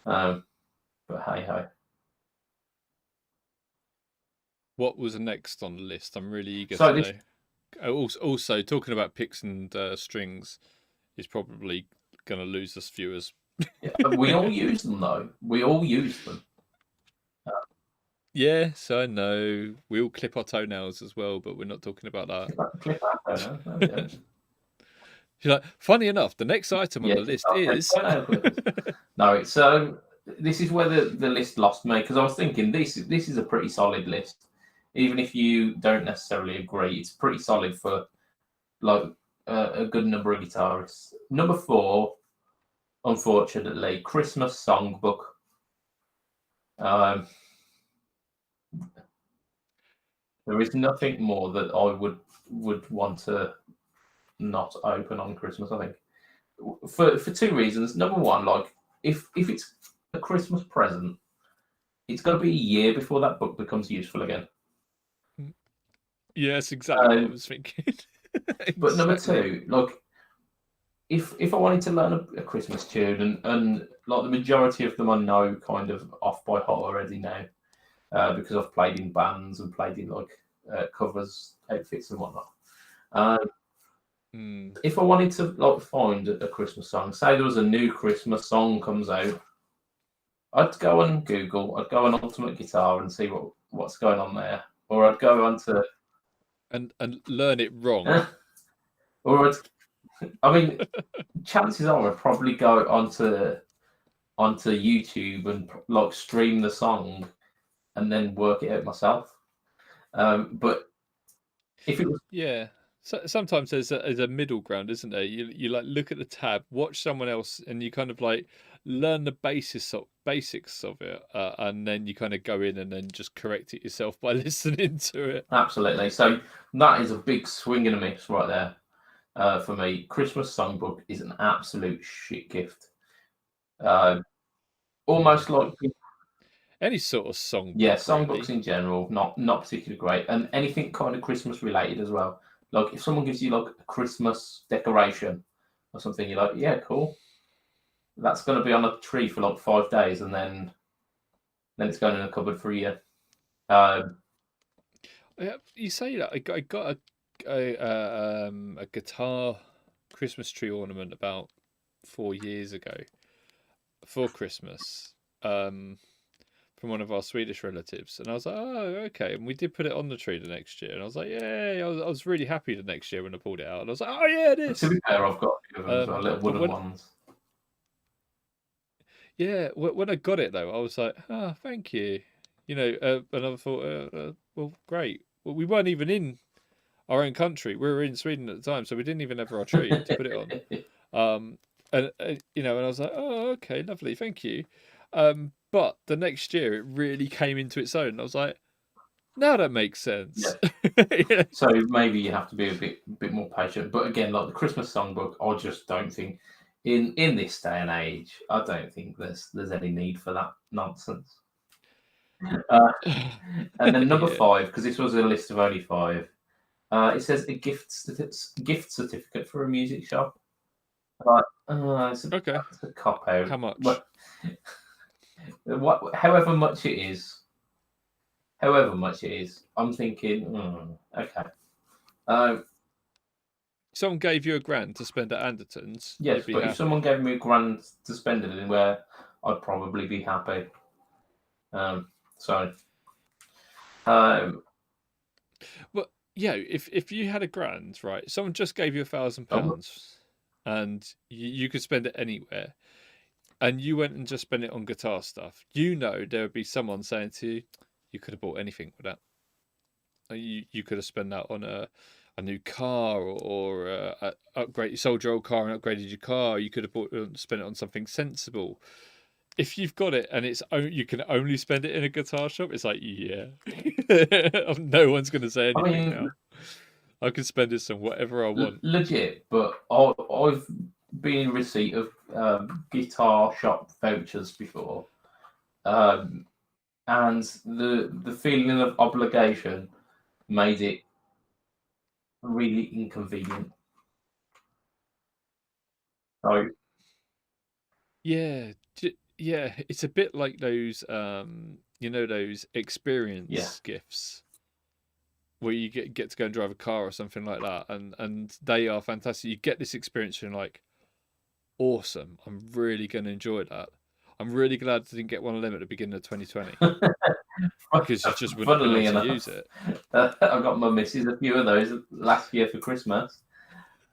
But hey ho. What was next on the list? I'm really eager So to know. Also, talking about picks and strings is probably going to lose us viewers. Yeah, we all use them though. We all use them. Yes, I know. We all clip our toenails as well, but we're not talking about that. Clip our toenails. You're like, funny enough, the next item on the list is. No, it's this is where the list lost me, because I was thinking this is a pretty solid list. Even if you don't necessarily agree, it's pretty solid for like a good number of guitarists. Number 4, unfortunately, Christmas Songbook. There is nothing more that I would want to not open on Christmas, I think. For 2 reasons. Number one, like if it's a Christmas present, it's got to be a year before that book becomes useful again. Yes, exactly what I was thinking. Exactly. But number 2, like if I wanted to learn a Christmas tune, and like the majority of them I know kind of off by heart already now, because I've played in bands and played in like covers, outfits and whatnot. If I wanted to like find a Christmas song, say there was a new Christmas song comes out, I'd go on Google, I'd go on Ultimate Guitar and see what's going on there, or I'd go on to and learn it wrong. Or I mean, chances are I'd probably go onto YouTube and like stream the song and then work it out myself. But if it was So sometimes there's a middle ground, isn't there? You like look at the tab, watch someone else, and you kind of like learn the basics of it, and then you kind of go in and then just correct it yourself by listening to it. Absolutely. So that is a big swing and a miss right there for me. Christmas songbook is an absolute shit gift. Almost like Any sort of songbook, yeah, songbooks really. in general, not particularly great, and anything kind of Christmas related as well. Like if someone gives you like a Christmas decoration or something, you're like, yeah, cool. That's going to be on a tree for like 5 days, and then it's going in a cupboard for a year. Yeah, you say that I got a guitar Christmas tree ornament about 4 years ago for Christmas. From one of our Swedish relatives, and I was like, "Oh, okay." And we did put it on the tree the next year, and I was like, "Yay!" I was really happy the next year when I pulled it out, and I was like, "Oh yeah, To be this." fair, I've got a few of them as well, little But wooden ones. when I got it though, I was like, "Ah, thank you," and I thought, "Well, great." Well, we weren't even in our own country; we were in Sweden at the time, so we didn't even have our tree to put it on. And and I was like, "Oh, okay, lovely, thank you." But the next year, it really came into its own. I was like, now that makes sense. Yeah. So maybe you have to be a bit more patient. But again, like the Christmas songbook, I just don't think in this day and age, I don't think there's any need for that nonsense. And then number Yeah. 5, because this was a list of only 5. It says a gift certificate for a music shop. Like, Okay. it's a cop out. How much? However much it is, I'm thinking, okay. Someone gave you £1,000 to spend at Anderton's. Yes, You'd be but if happy. someone gave me £1,000 to spend it anywhere, I'd probably be happy. So, Well, yeah. If you had £1,000, right? Someone just gave you £1,000, and you could spend it anywhere, and you went and just spent it on guitar stuff. There would be someone saying to you, "You could have bought anything with that. You could have spent that on a new car or you sold your old car and upgraded your car. You could have spent it on something sensible. If you've got it and you can only spend it in a guitar shop, it's like, yeah, no one's going to say I anything mean, now. I can spend this on whatever I want. legit, but I've been in receipt of guitar shop vouchers before, and the feeling of obligation made it really inconvenient. So Yeah, yeah, it's a bit like those, those experience gifts where you get to go and drive a car or something like that, and they are fantastic. You get this experience, and you're like, awesome. I'm really going to enjoy that. I'm really glad I didn't get one of them at the beginning of 2020 because you just wouldn't have been funnily able to enough, use it. I got my missus a few of those last year for Christmas,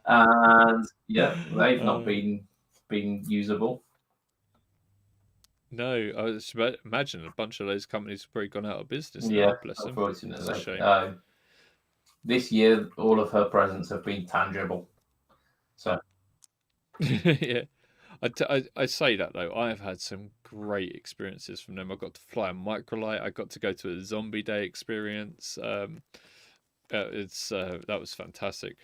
and yeah, they've not been usable. No, imagine a bunch of those companies have probably gone out of business Yeah, now. Bless them. That's a unfortunately. shame. This year, all of her presents have been tangible. So Yeah. I say that though, I have had some great experiences from them. I got to fly a microlight. I got to go to a zombie day experience. That was fantastic.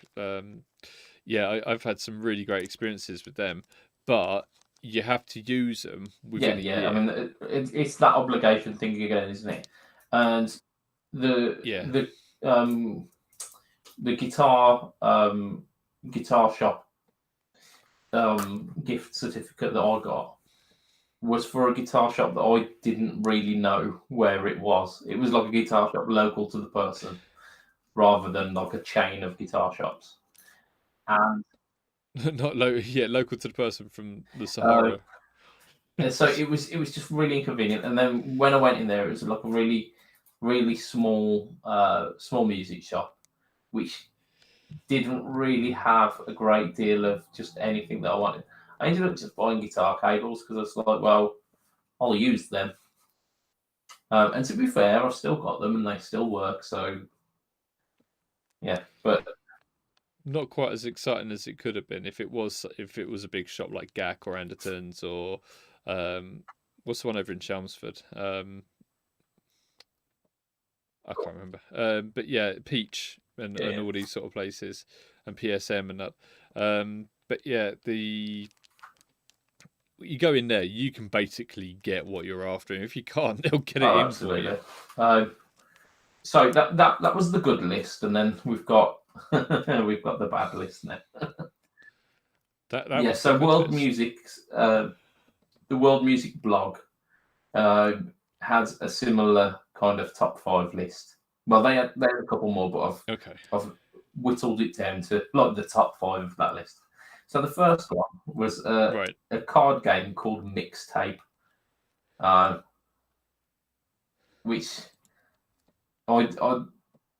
Yeah, I've had some really great experiences with them, but you have to use them within a yeah. I year. mean, it's that obligation thing again, isn't it? And Yeah. the guitar shop gift certificate that I got was for a guitar shop that I didn't really know where it was. It was like a guitar shop local to the person rather than like a chain of guitar shops. And Not local to the person from the uh, Sahara. and so it was just really inconvenient. And then when I went in there, it was like a really small small music shop, which didn't really have a great deal of just anything that I wanted. I ended up just buying guitar cables because I was like, well, I'll use them. And to be fair, I've still got them and they still work. So yeah, but not quite as exciting as it could have been if it was a big shop like GAC or Anderton's or what's the one over in Chelmsford? I can't remember. But yeah, Peach and Yeah. all these sort of places, and PSM and that. But yeah, you go in there, you can basically get what you're after, and if you can't, they'll get it in for you. Absolutely. So that was the good list, and then we've got the bad list now. That Yeah. was So the good world list. music, the world music blog has a similar kind of top 5 list. Well, they had a couple more, but I've whittled it down to like the top 5 of that list. So the first one was Right. a card game called Mixtape, which I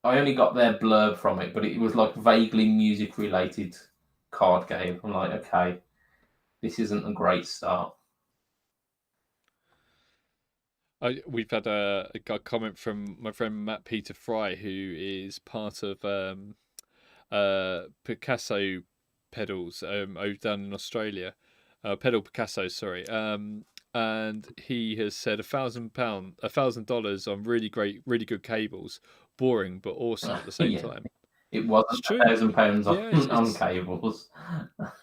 only got their blurb from it, but it was like vaguely music related card game. I'm like, okay, this isn't a great start. We've had a comment from my friend Matt Peter Fry, who is part of Picasso pedals over down in Australia, pedal Picasso, sorry. And he has said $1,000 on really good cables, boring but awesome at the same Yeah. time. It wasn't £1,000 on cables.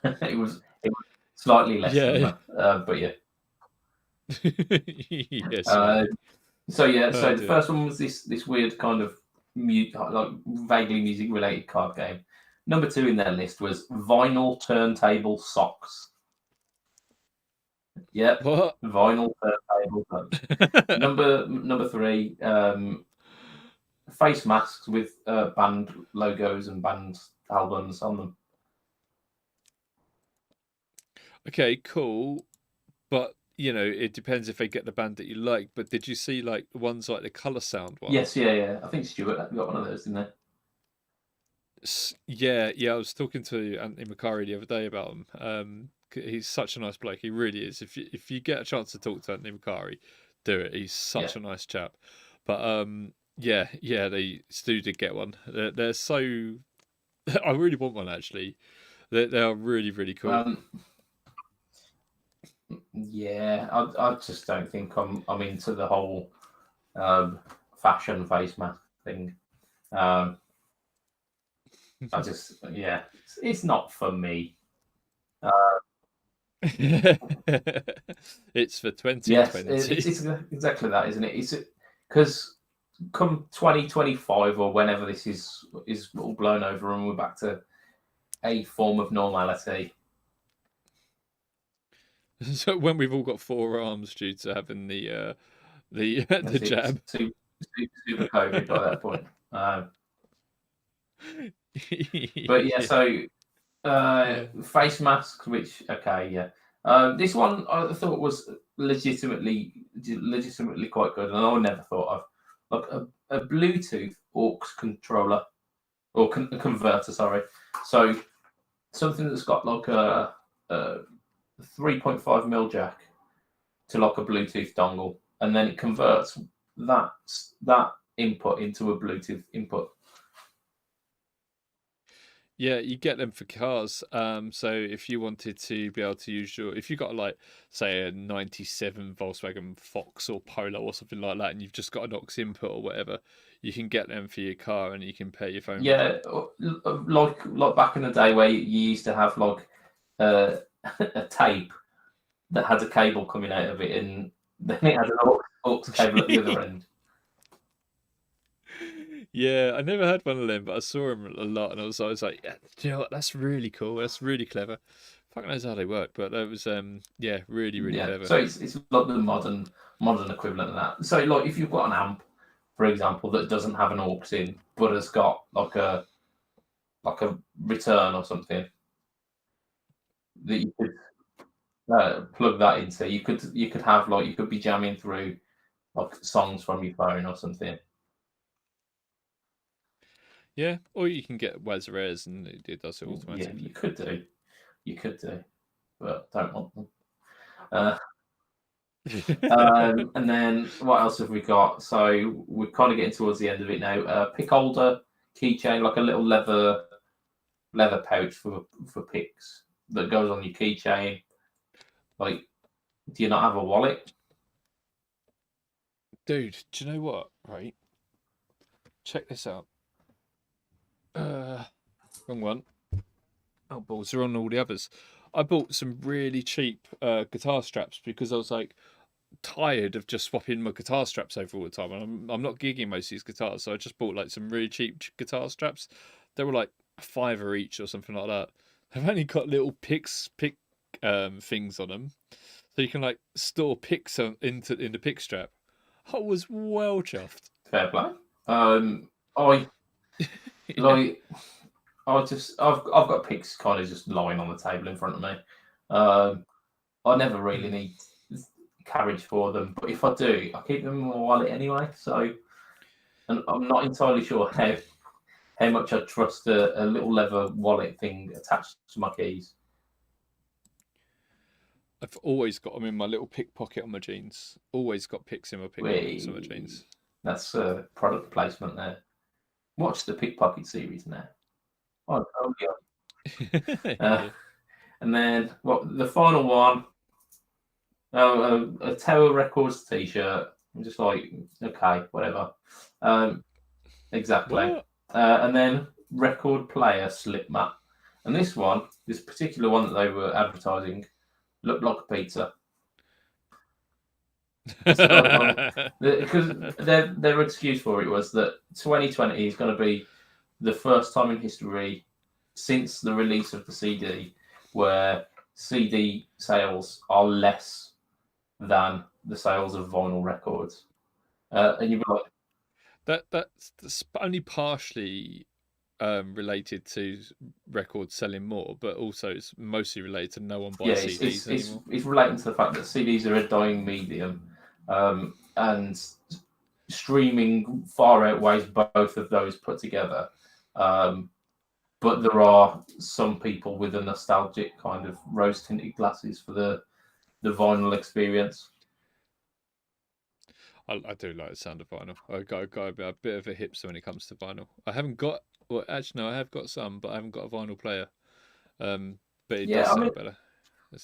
it was slightly less than that, but yeah. Yes. So the first one was this weird kind of like vaguely music related card game. Number 2 in their list was vinyl turntable socks. Yep. What? Vinyl turntable socks. Number 3, face masks with band logos and band albums on them. Okay, cool. But it depends if they get the band that you like. But did you see like ones like the Colour Sound ones? Yes, yeah. I think Stuart got one of those, didn't they? Yeah. I was talking to Anthony Macari the other day about him. He's such a nice bloke. He really is. If you get a chance to talk to Anthony Macari, do it. He's such a nice chap. But yeah, Stu did get one. They're so. I really want one actually. They are really, really cool. Yeah, I just don't think I'm into the whole fashion face mask thing. I just it's not for me. It's for 2020. Yes, it's exactly that, isn't it? It's because come 2025 or whenever this is all blown over and we're back to a form of normality. So when we've all got 4 arms due to having the jab, super COVID by that point. But yeah, so face masks, which this one I thought was legitimately quite good, and I never thought of like a Bluetooth aux controller or converter. Sorry, so something that's got like a 3.5mm jack to like a Bluetooth dongle, and then it converts that input into a Bluetooth input. Yeah, you get them for cars. So if you wanted to be able to use if you got like say a '97 Volkswagen Fox or Polo or something like that, and you've just got an aux input or whatever, you can get them for your car and you can pair your phone. Yeah, like back in the day where you used to have like a tape that had a cable coming out of it, and then it had an aux cable at the other end. Yeah, I never had one of them, but I saw them a lot, and I was like, yeah, you know what? That's really cool. That's really clever. Fuck knows how they work, but that was really clever. So it's like the modern equivalent of that. So like if you've got an amp, for example, that doesn't have an aux in, but has got like a return or something that you could plug that into. You could have like you could be jamming through like songs from your phone or something. Yeah, or you can get Wazrares and it does it automatically. Yeah, you could do, but don't want them. And then what else have we got? So we're kind of getting towards the end of it now. Pick holder keychain, like a little leather leather pouch for picks that goes on your keychain. Like, do you not have a wallet? Dude, do you know what? Right, check this out. Wrong one. Oh, balls are on all the others. I bought some really cheap guitar straps because I was like tired of just swapping my guitar straps over all the time. And I'm not gigging most of these guitars, so I just bought like some really cheap guitar straps. They were like $5 each or something like that. They've only got little pick things on them, so you can like store picks into in the pick strap. I was well chuffed. Fair play. I like. I've got picks kind of just lying on the table in front of me. I never really need carriage for them, but if I do, I keep them in my wallet anyway. So, and I'm not entirely sure how much I trust a little leather wallet thing attached to my keys. I've always got them in my little pick pocket on my jeans. Always got picks in my pick pockets on my jeans. That's a product placement there. Watch the Pickpocket series now. Oh yeah. And then what? The final one. A Tower Records T-shirt. I'm just like, okay, whatever. Exactly. And then record player slip mat. And this particular one that they were advertising, looked like a pizza. Because their excuse for it was that 2020 is going to be the first time in history since the release of the CD where CD sales are less than the sales of vinyl records. And you'd be like, that's only partially related to records selling more, but also it's mostly related to no one buys CDs anymore. It's relating to the fact that CDs are a dying medium, and streaming far outweighs both of those put together. But there are some people with a nostalgic kind of rose-tinted glasses for the vinyl experience. I do like the sound of vinyl. I got a bit of a hipster when it comes to vinyl. I haven't got, well, actually no, I have got some, but I haven't got a vinyl player. But it does sound better.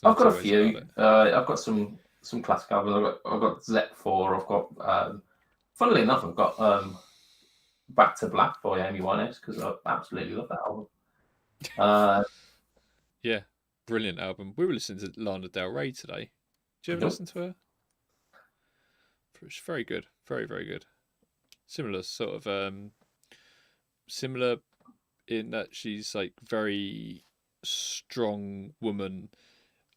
I've got a few. I've got some classic albums. I've got Z4. I've got, funnily enough, I've got Back to Black by Amy Winehouse because I absolutely love that album. Yeah, brilliant album. We were listening to Lana Del Rey today. Did you ever listen to her? It's very good, very good. Similar sort of similar in that she's like very strong woman,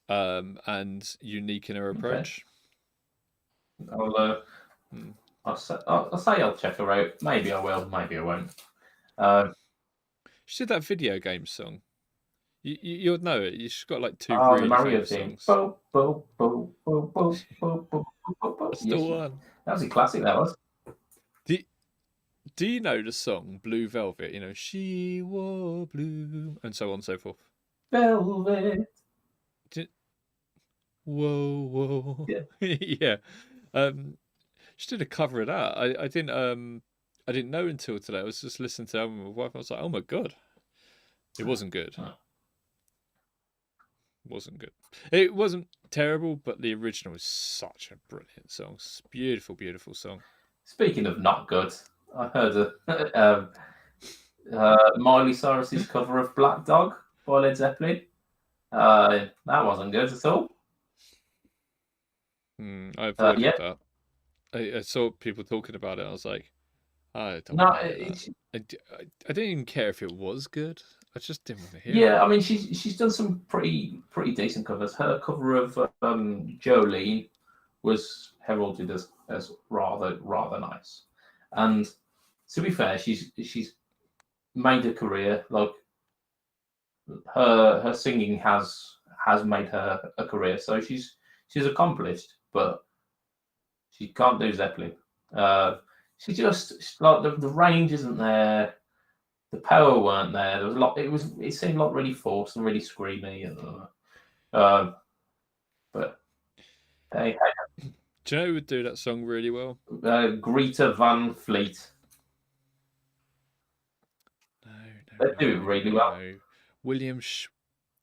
and unique in her approach. Okay. I'll say I'll check her out. Maybe I will, maybe I won't. She did that video game song. You'll know it. She's got like two really the Mario famous songs. That's the one. That was a classic. That was. Do you know the song Blue Velvet? You know, she wore blue, and so on and so forth. Velvet. Whoa. Yeah. Yeah. She did a cover of that. I didn't know until today. I was just listening to it with my wife. I was like, oh my god. It wasn't good. It wasn't terrible, but the original is such a brilliant song. Beautiful, beautiful song. Speaking of not good, I heard Miley Cyrus's cover of Black Dog by Led Zeppelin. That wasn't good at all. I've heard of that. I saw people talking about it. I was like, I don't know. I didn't even care if it was good. I just didn't want to hear it. Yeah, I mean, she's done some pretty decent covers. Her cover of Jolene was heralded as rather nice. And to be fair, she's made a career. Like her singing has made her a career. So she's accomplished, but she can't do Zeppelin. She just like the range isn't there. The power weren't there. There was a lot. It seemed like really forced and really screamy. But hey. Do you know who would do that song really well? Greta Van Fleet. No. They do it really well. William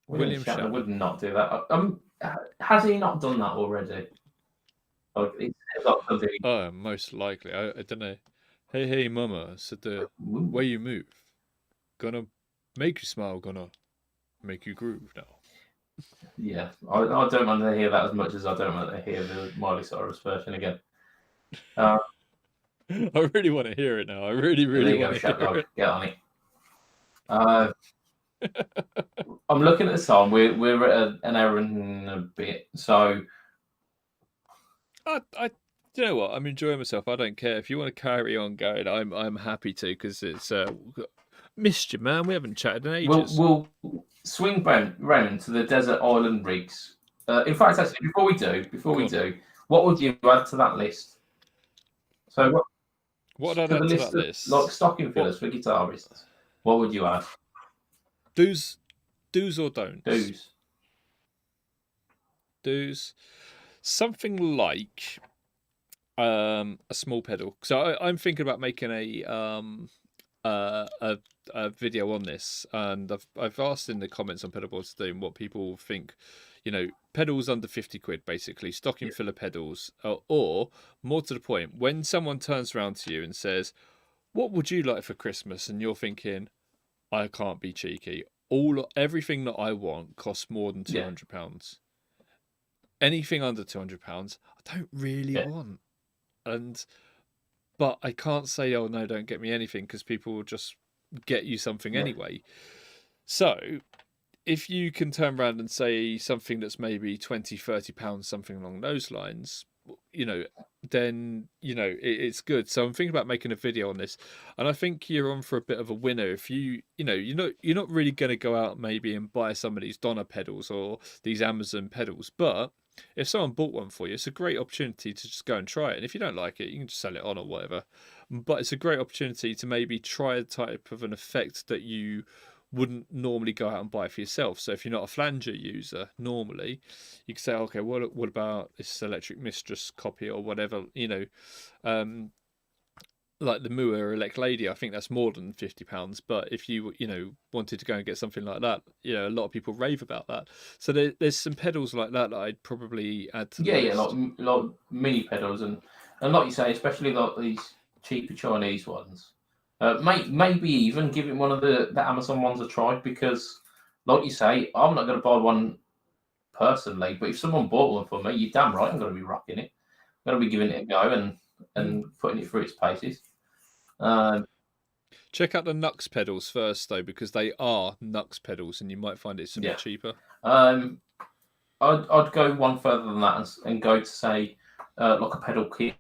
William Shatner Shatner. would not do that. Has he not done that already? Like, it seems like something. Oh, most likely. I don't know. Hey, mama, said the way you move, gonna make you smile, gonna make you groove now. Yeah, I don't want to hear that as much as I don't want to hear the Miley Cyrus version again. I really want to hear it now. I really There you want go, to hear Shatdog. it. Get on it. I'm looking at the time. We're at an hour and a bit. So I you know what? I'm enjoying myself. I don't care if you want to carry on going. I'm happy to because it's missed you, man. We haven't chatted in ages. we'll swing round to the desert island rigs. In fact, actually, before we do, what would you add to that list? So what would to I the add to list that of list? like stocking fillers for guitarists? What would you add? Do's or don'ts? Do's. Something like a small pedal. So I'm thinking about making a video on this, and I've asked in the comments on Pedalboards Doom what people think. You know, pedals under 50 quid, basically stocking filler pedals, or more to the point, when someone turns around to you and says, "What would you like for Christmas?" and you're thinking, "I can't be cheeky. Everything that I want costs more than £200. Anything under £200, I don't really want." But I can't say, "Oh no, don't get me anything," because people will just get you something anyway. So if you can turn around and say something that's maybe £20-30, something along those lines, you know, then it's good. So I'm thinking about making a video on this, and I think you're on for a bit of a winner if you're not really going to go out maybe and buy some of these Donner pedals or these Amazon pedals, but if someone bought one for you, it's a great opportunity to just go and try it. And if you don't like it, you can just sell it on or whatever. But it's a great opportunity to maybe try a type of an effect that you wouldn't normally go out and buy for yourself. So if you're not a flanger user normally, you could say, okay, what about this Electric Mistress copy or whatever, like the Mua Elect Lady. I think that's more than £50. But if you wanted to go and get something like that, a lot of people rave about that. So there's some pedals like that I'd probably add to the list. like mini pedals and like you say, especially like these cheaper Chinese ones. Maybe even giving one of the Amazon ones a try, because, like you say, I'm not going to buy one personally, but if someone bought one for me, you're damn right I'm going to be rocking it. I'm going to be giving it a go and putting it through its paces. Check out the Nux pedals first, though, because they are Nux pedals, and you might find it's a bit cheaper. I'd go one further than that and go to say like a pedal kit,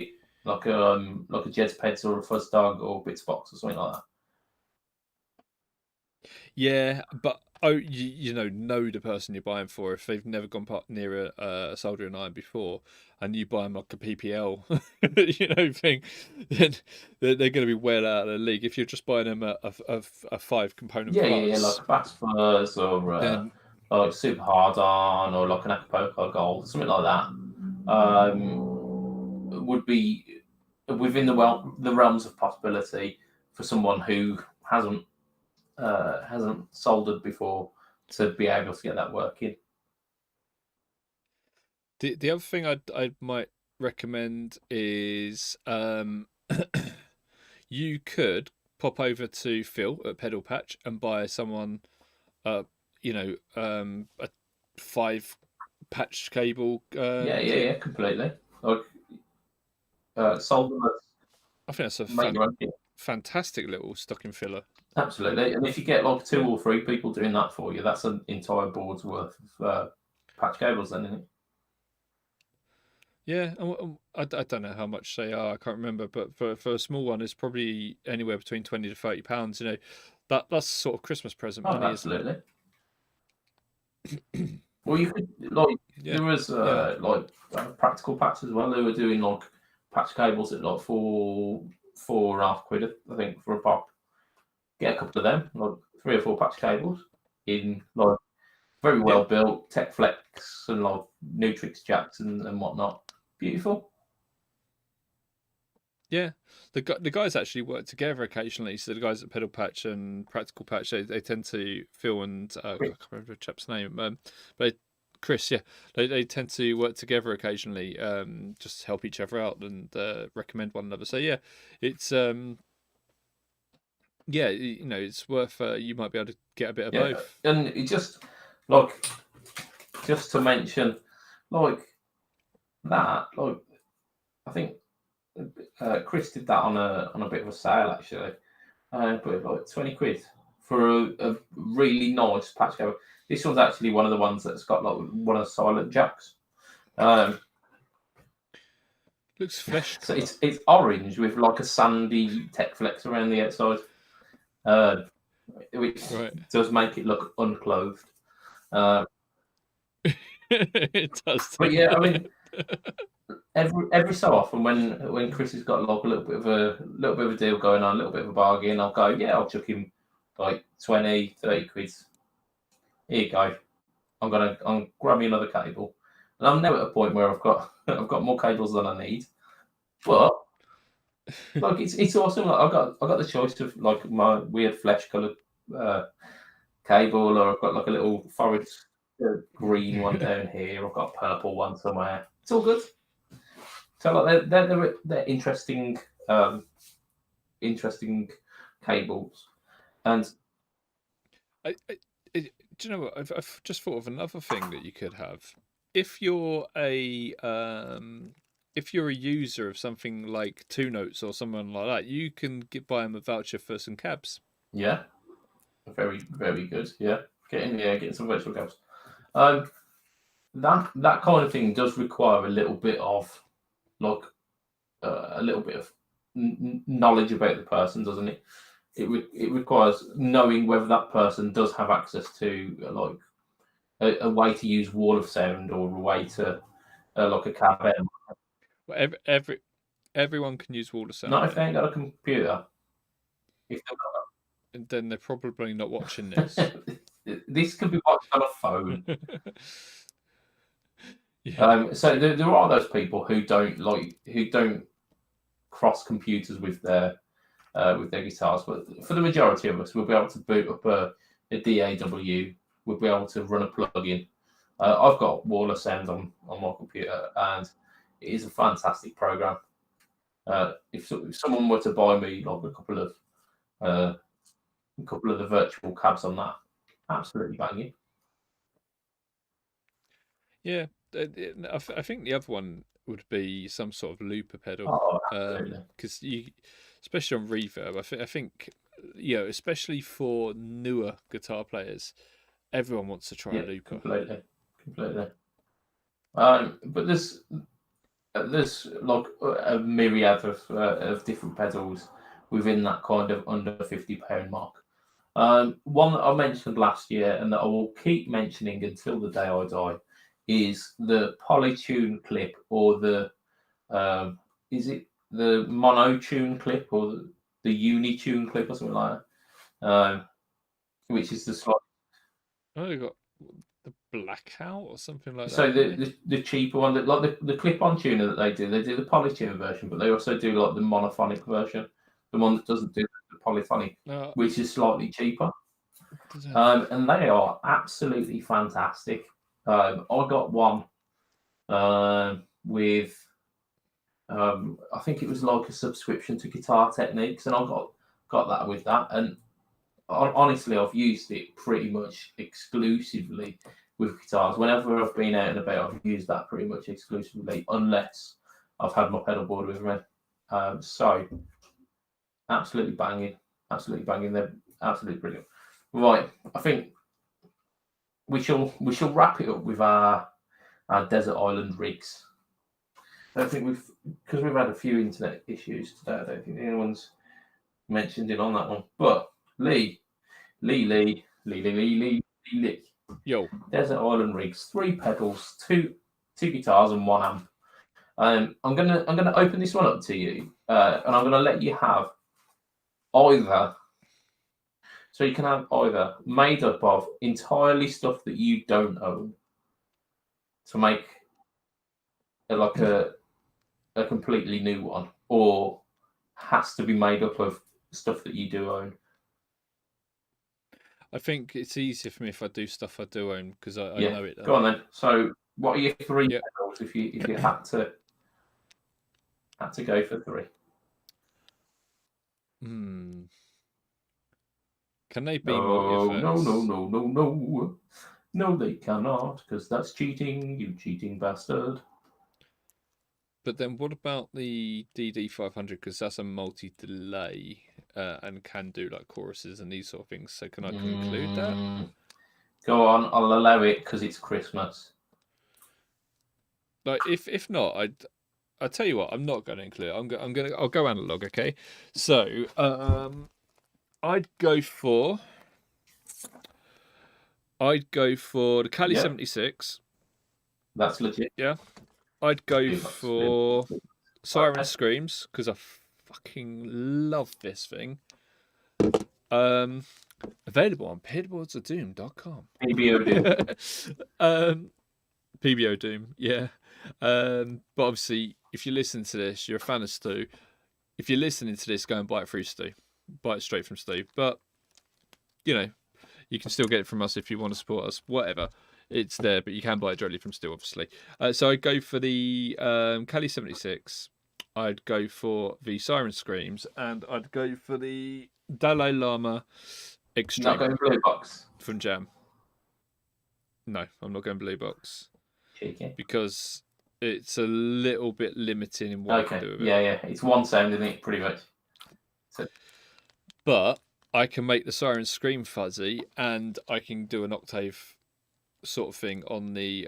like a Jez Peds or a Fuzz Dog or Bits Box or something like that. Yeah, but you know the person you're buying for. If they've never gone near a soldering iron before, and you buy them like a PPL, thing, then they're going to be well out of the league. If you're just buying them a 5-component fuzz, like a Fast Fuzz or like Super Hard On or like an Acapulco Gold, something like that, would be within the realms of possibility for someone who hasn't soldered before to be able to get that working. The other thing I might recommend is you could pop over to Phil at Pedal Patch and buy someone a 5-patch cable. Yeah, completely. Like solderless. I think that's a fantastic little stocking filler. Absolutely, and if you get like 2 or 3 people doing that for you, that's an entire board's worth of patch cables, then, isn't it? Yeah, I don't know how much they are. I can't remember, but for a small one, it's probably anywhere between £20 to £30. That's sort of Christmas present money, absolutely. Isn't it? Well, you could there was like Practical Patch as well. They were doing like patch cables at like £4.5, I think, for a pop. Get a couple of them, like 3 or 4 patch cables in like very well built Tech Flex and like Nutrix jacks and whatnot. Beautiful. Yeah, the guys actually work together occasionally. So the guys at Pedal Patch and Practical Patch, they tend to Phil and I can't remember the chap's name, but Chris, yeah, they tend to work together occasionally, just to help each other out and recommend one another. So yeah, it's yeah, it's worth. You might be able to get a bit of both. And it just like just to mention like that, like I think Chris did that on a bit of a sale actually. But like 20 quid for a really nice patch cover. This one's actually one of the ones that's got like one of the silent jacks. Looks flesh So colour. it's orange with like a sandy tech flex around the outside, which does make it look unclothed. It does. But yeah, I mean, every so often when Chris has got like a little bit of a deal going on, a little bit of a bargain, I'll go, yeah, I'll chuck him like 20, 30 quid. Here you go. I'm grab me another cable, and I'm now at a point where I've got more cables than I need. But like it's awesome. Like I got the choice of like my weird flesh coloured cable, or I've got like a little forest green one down here. I've got a purple one somewhere. It's all good. So like they're interesting interesting cables, and do you know what? I've just thought of another thing that you could have. If you're a user of something like Two Notes or someone like that, you can buy them a voucher for some cabs. yeah, very very good. Yeah, getting some virtual cabs. That kind of thing does require a little bit of like a little bit of knowledge about the person, doesn't it? It requires knowing whether that person does have access to like a way to use wall of sound or a way to like a cab. Well, everyone can use wall of sound. Not if they ain't got a computer. If and then they're probably not watching this. This could be watched on a phone. Yeah. So there are those people who don't cross computers with their guitars, but for the majority of us, we'll be able to boot up a DAW. We'll be able to run a plugin. I've got Wall of Sound on my computer, and it is a fantastic program. If someone were to buy me like a couple of the virtual cabs on that, absolutely banging. Yeah, I think the other one would be some sort of looper pedal. Because you, especially on reverb, I think especially for newer guitar players, everyone wants to try a looper. Completely. But there's like a myriad of different pedals within that kind of under £50 mark. One that I mentioned last year and that I will keep mentioning until the day I die is the Polytune clip, or the is it the Monotune clip or the Unitune clip or something like that, which is the slight. Oh, you got the Blackout or something like that. So the cheaper one, that like the clip-on tuner that they do the Polytune version, but they also do like the monophonic version, the one that doesn't do the polyphonic, which is slightly cheaper. And they are absolutely fantastic. I got one with I think it was like a subscription to Guitar Techniques, and I got that with that. And honestly, I've used it pretty much exclusively with guitars. Whenever I've been out and about, I've used that pretty much exclusively, unless I've had my pedal board with me. So absolutely banging. They're absolutely brilliant. Right, I think we shall wrap it up with our desert island rigs. I don't think because we've had a few internet issues today. I don't think anyone's mentioned it on that one. But Lee. Yo. Desert Island rigs, 3 pedals, two guitars, and 1 amp. I'm gonna open this one up to you, and I'm gonna let you have either. So you can have either made up of entirely stuff that you don't own to make a completely new one, or has to be made up of stuff that you do own. I think it's easier for me if I do stuff I do own because I know it. Go on then. So, what are your three Yep. pedals if you had to go for three? Can they be multi-effects? No, they cannot, because that's cheating, you cheating bastard. But then what about the DD500? Because that's a multi-delay and can do like choruses and these sort of things. So can I conclude that? Go on, I'll allow it because it's Christmas. Like if not, I'll tell you what, I'm not going to include it. I'll go analog, okay? So I'd go for the Cali 76. That's legit. Yeah. I'd go for Siren Screams because I fucking love this thing. Available on PBODsOfDoom.com. PBOD. PBO Doom, yeah. But obviously, if you listen to this, you're a fan of Stu. If you're listening to this, go and buy it through Stu. Buy it straight from Stu. But, you know, you can still get it from us if you want to support us. Whatever. It's there, but you can buy it directly from Stu, obviously. So I'd go for the Cali 76. I'd go for the Siren Screams. And I'd go for the Dalai Lama Extreme. Not going blue box. From Jam. No, I'm not going blue box. Cheeky. Because it's a little bit limiting in what I can do with it. Yeah. It's one sound, isn't it? Pretty much. So. But I can make the Siren Scream fuzzy, and I can do an octave sort of thing on the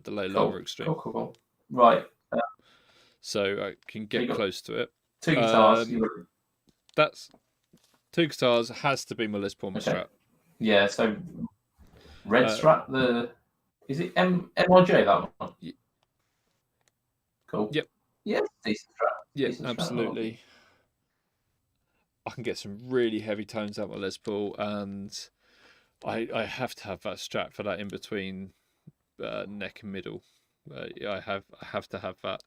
Delay Lama Extreme. Cool. Right. So I can get close to it. Two guitars. That's two guitars. Has to be my Les Paul Strat. Yeah. So red Strat. Is it MIJ that one? Yeah. Cool. Yep. Yeah. Decent Strat. Yeah. Decent Absolutely. Strat. I can get some really heavy tones out of my Les Paul, and I have to have that Strat for that in between neck and middle. I have to have that.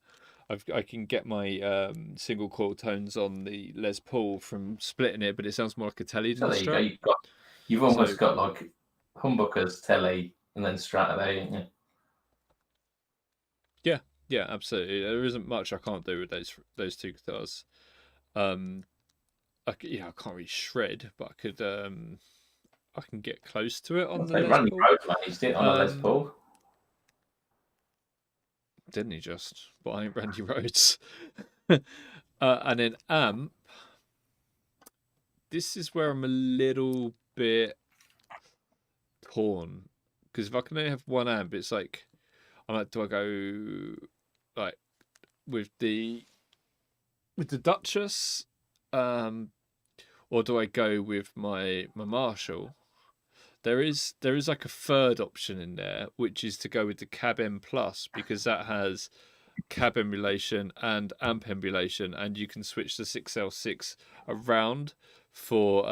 I can get my single coil tones on the Les Paul from splitting it, but it sounds more like a telly than a Strat. You've almost got like humbuckers, telly, and then Strat there, ain't you? Yeah, absolutely. There isn't much I can't do with those two guitars. I can't really shred, but I could. I can get close to it on the Les Randy Paul. Rhoads managed it on a Les Paul. Didn't he just? But I ain't Randy Rhoads. And then amp. This is where I'm a little bit torn, because if I can only have one amp, it's like, I'm like, do I go like with the Duchess, or do I go with my Marshall? There is like a third option in there, which is to go with the Cab M Plus, because that has cab emulation and amp emulation, and you can switch the 6L6 around for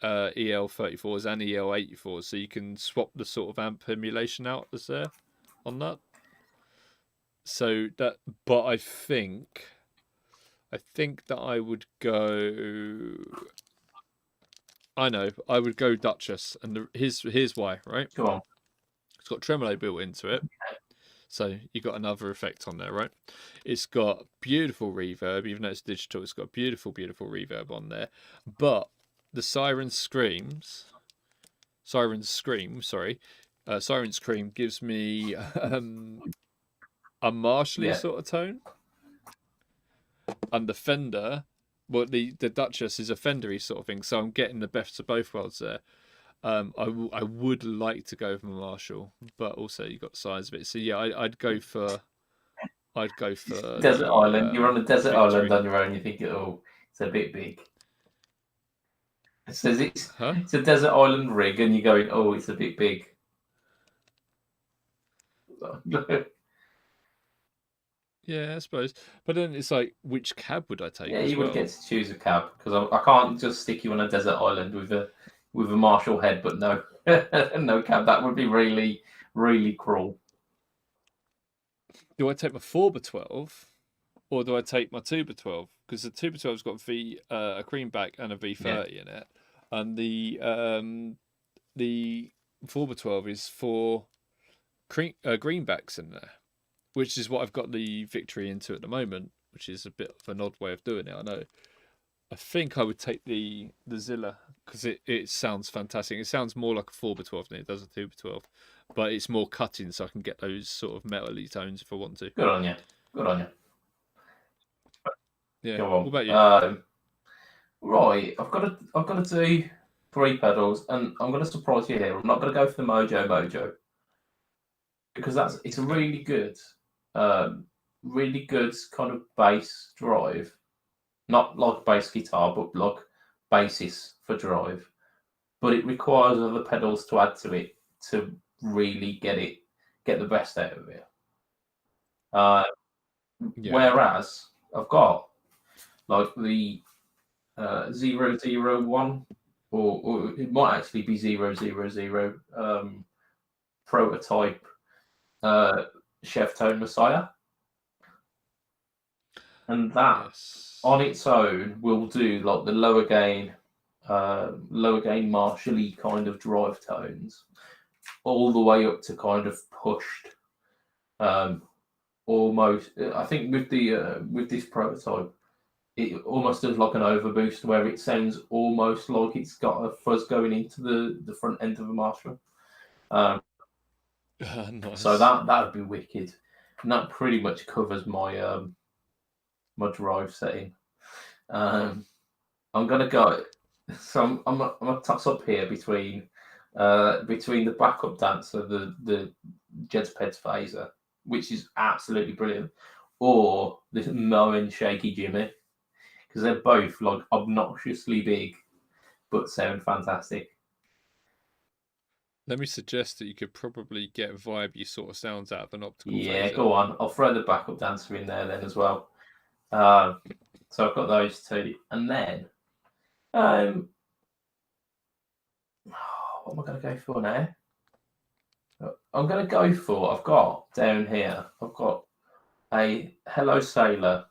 EL34s and EL84s, so you can swap the sort of amp emulation out that's there on that. So that, but I think that I would go. I know I would go Duchess, and here's why, right? Go on. It's got tremolo built into it, so you got another effect on there, right? It's got beautiful reverb, even though it's digital. It's got beautiful reverb on there. But the Siren Scream, gives me a Marshally sort of tone, and the Fender. Well, the Duchess is a Fendery sort of thing, so I'm getting the best of both worlds there. I would like to go for my Marshall, but also you got the size of it. So yeah, I'd go for Desert Island. You're on a desert island on your own. You think, oh, it's a bit big. It says it's a desert island rig, and you're going, oh, it's a bit big. Yeah, I suppose. But then it's like, which cab would I take? Yeah, you would get to choose a cab, because I can't just stick you on a desert island with a Marshall head, but no, no cab. That would be really, really cruel. Do I take my 4x12, or do I take my Tuba 12? Because the Tuba 12's got a greenback and a V30 in it, and the 4x12 is for greenbacks in there, which is what I've got the Victory into at the moment, which is a bit of an odd way of doing it, I know. I think I would take the Zilla because it sounds fantastic. It sounds more like a 4x12 than it does a 2x12, but it's more cutting, so I can get those sort of metally tones if I want to. Good on you. Good on you. Yeah. Go on. What about you? Right, I've got to do 3 pedals, and I'm going to surprise you here. I'm not going to go for the Mojo because it's a really good kind of bass drive. Not like bass guitar, but like basis for drive. But it requires other pedals to add to it to really get the best out of it. Whereas I've got like the 001, or it might actually be 000 prototype Chef Tone Messiah, and that on its own will do like the lower gain Marshall-y kind of drive tones, all the way up to kind of pushed. Almost, I think with this prototype, it almost does like an overboost where it sounds almost like it's got a fuzz going into the front end of a Marshall. Nice. So that would be wicked, and that pretty much covers my my drive setting. I'm gonna go. So I'm gonna toss up here between the backup dancer, the Jedspeds phaser, which is absolutely brilliant, or this Moen Shaky Jimmy, because they're both like obnoxiously big but sound fantastic. Let me suggest that you could probably get vibey sort of sounds out of an optical Yeah, phaser. go on. I'll throw the backup dancer in there then as well. So I've got those 2, and then what am I going to go for now? I'm going to go for, I've got down here, I've got a Hello Sailor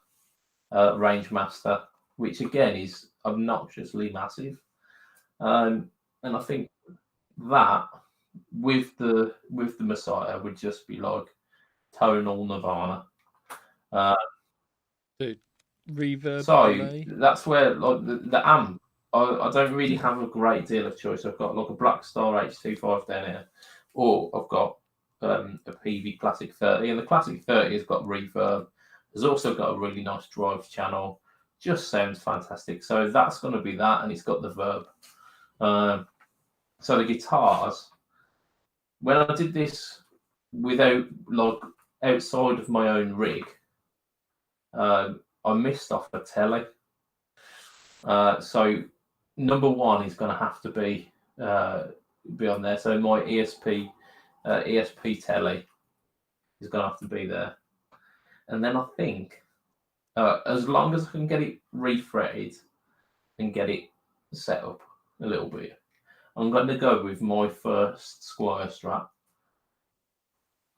Range Master, which again is obnoxiously massive. And I think that with the Messiah would just be like tonal nirvana. Dude, reverb So delay. that's where like the amp. I don't really have a great deal of choice. I've got like a Black Star H25 down here, or I've got a PV Classic 30, and the Classic 30 has got reverb. There's also got a really nice drive channel. Just sounds fantastic. So that's going to be that, and it's got the verb. So the guitars, when I did this without like outside of my own rig, I missed off a telly. So number 1 is going to have to be on there. So my ESP telly is going to have to be there. And then I think as long as I can get it refretted and get it set up a little bit, I'm going to go with my first Squire Strat.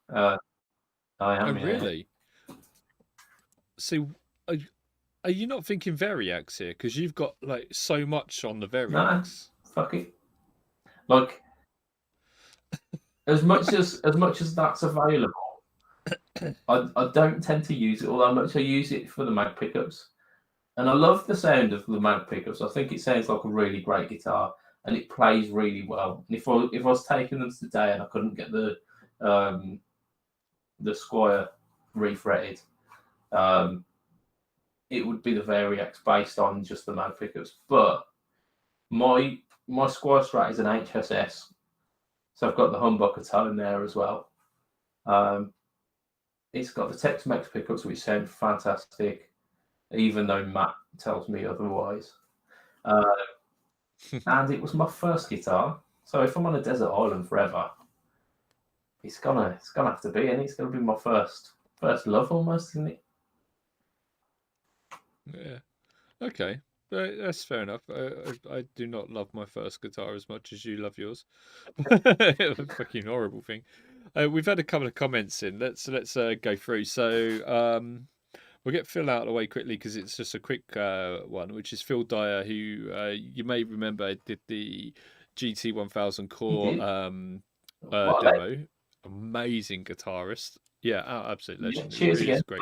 I am. Really? See, are you not thinking Variax here? Because you've got like so much on the Variax. Nah, fuck it. Like as much as that's available, I don't tend to use it all that much. I use it for the mag pickups, and I love the sound of the mag pickups. I think it sounds like a really great guitar, and it plays really well. And if I was taking them today and I couldn't get the Squire refretted, it would be the Variax based on just the mag pickups. But my Squire Strat is an HSS, so I've got the humbucker tone there as well. It's got the Tex-Mex pickups, which sound fantastic, even though Matt tells me otherwise. And it was my first guitar, so if I'm on a desert island forever, it's gonna have to be, and it's gonna be my first love almost, isn't it? Yeah. Okay. That's fair enough. I do not love my first guitar as much as you love yours. Fucking horrible thing. We've had a couple of comments in. Let's go through. So We'll get Phil out of the way quickly because it's just a quick one, which is Phil Dyer, who you may remember did the GT 1000 Core demo. Amazing guitarist. Yeah, absolute legend. Yeah, cheers again. Is a great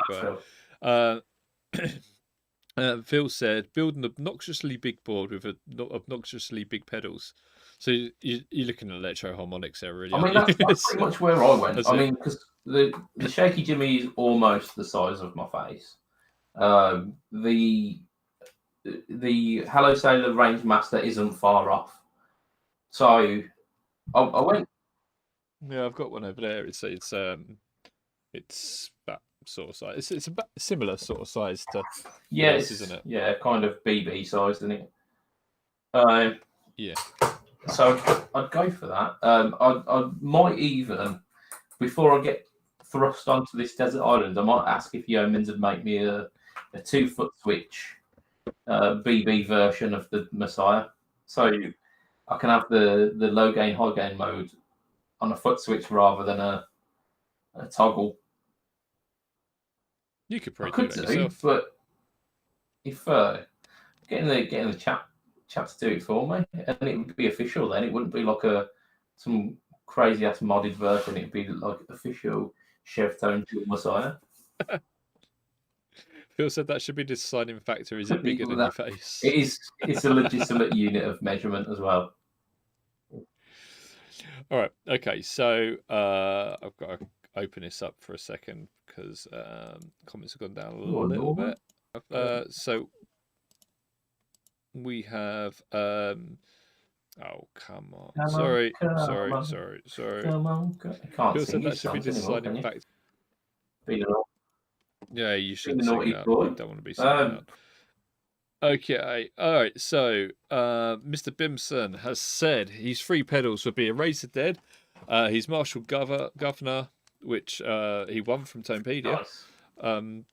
guy. Phil said, build an obnoxiously big board with obnoxiously big pedals. So you're looking at electro harmonics there, really. I mean, that's pretty much where I went. I mean, because the Shaky Jimmy is almost the size of my face. The Hello Sailor Range Master isn't far off. So I went. Yeah, I've got one over there. It's that sort of size. It's a similar sort of size to this, isn't it? Yeah, kind of BB size, isn't it? Yeah. So I'd go for that. I might even, before I get thrust onto this desert island, I might ask if Yeomans would make me a 2-foot switch BB version of the Messiah, so I can have the low gain high gain mode on a foot switch rather than a toggle. You could probably do that yourself, but if getting the chap to do it for me, and it would be official, then it wouldn't be like some crazy ass modded version. It'd be like official Chev Tone Dual Messiah. Phil said that should be the deciding factor. Is it bigger than your face? It is. It's a legitimate unit of measurement as well. All right. Okay. So I've got to open this up for a second because comments have gone down a little bit. So we have. Oh, come on. Sorry. Come on. Phil said that should be the deciding factor. Yeah, you shouldn't sing that. You don't want to be singing that. Okay, all right. So, Mr. Bimson has said his 3 pedals would be a Razor Dead, his Marshall Governor, which he won from Tonepedia. Nice.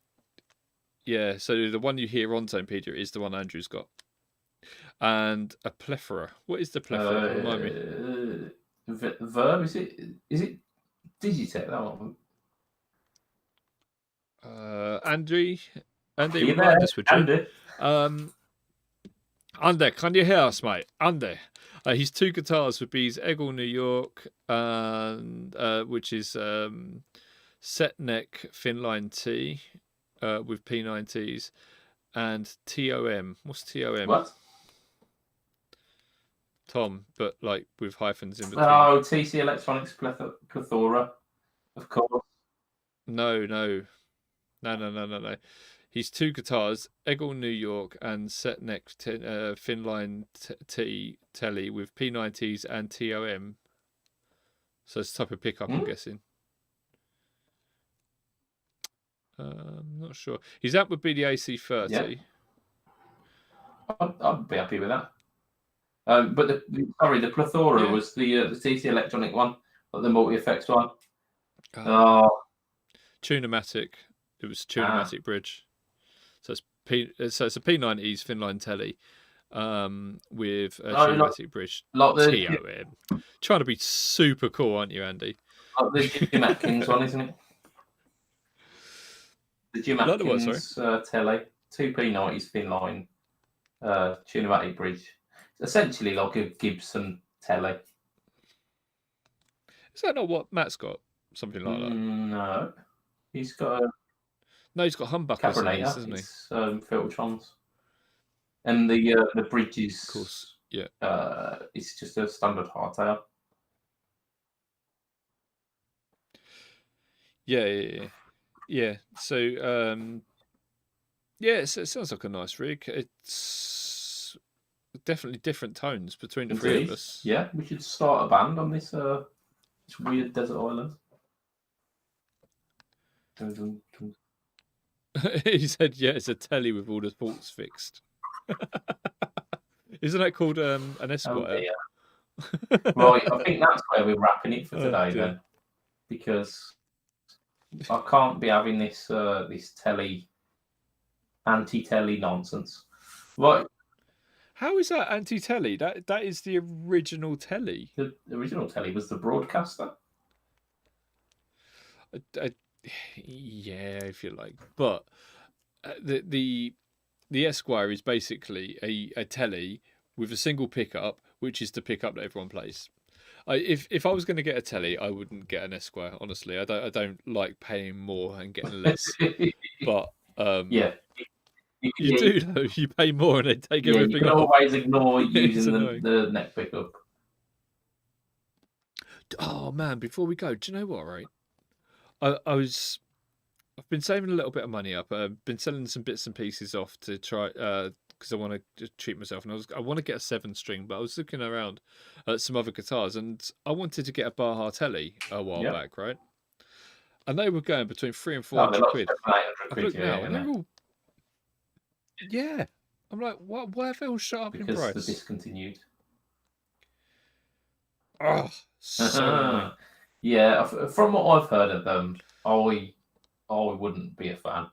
Yeah, so the one you hear on Tonepedia is the one Andrew's got. And a plethora. What is the plethora? Remind me. Verb, is it Digitech, that one? Andy, remind us, would you? Andy, can you hear us, mate? Andy. His 2 guitars would be his Eggle New York, and which is set neck Finline T with P90s, and TOM. What's TOM? What? Tom, but like with hyphens in between. Oh, TC Electronics Plethora, of course. No. He's 2 guitars, Eggle New York and set neck Finline T Telly with P90s and TOM. So it's a type of pickup, I'm guessing. I'm not sure. His amp would be the AC30. Yeah. I'd be happy with that. But the Plethora was the TC Electronic one, not the multi effects one. Tunematic. It was Tunematic bridge. So it's a P90s Finline Telly with a Tunematic bridge. TOM. Trying to be super cool, aren't you, Andy? Like the Jim Atkins one, isn't it? The Jim Atkins Telly, 2 P90s Finline Tunematic bridge. It's essentially like a Gibson Telly. Is that not what Matt's got? Something like that? No. He's got he's got humbuckers in his, hasn't he? It's Filtrons. And the bridge is, of course, yeah. It's just a standard hardtail. Yeah. So it sounds like a nice rig. It's definitely different tones between the 3 of us. Yeah, we should start a band on this weird desert island. He said, "Yeah, it's a telly with all the ports fixed." Isn't that called an Esquire? Right, I think that's where we're wrapping it for today then, because I can't be having this this anti-telly nonsense. Right? How is that anti-telly? That is the original telly. The original telly was the broadcaster. Yeah, if you like, but the Esquire is basically a telly with a single pickup, which is the pickup that everyone plays. If I was going to get a telly, I wouldn't get an Esquire. Honestly, I don't like paying more and getting less. But Yeah. you do though. You pay more and they take Yeah, you everything can off. always ignore It's using annoying. the neck pickup. Oh man! Before we go, do you know what? Right, I've been saving a little bit of money up. I've been selling some bits and pieces off to try because I want to just treat myself, and I want to get a 7-string, but I was looking around at some other guitars, and I wanted to get a Baja Telly a while Yeah. back, right? And they were going between 300 and Oh, they're 400 like quid. 700, 800 I've quid, looked now, and yeah, they're all I'm like, what? Why have they all shot up in because they're price? discontinued. Oh, so annoying. Yeah, from what I've heard of them, I wouldn't be a fan.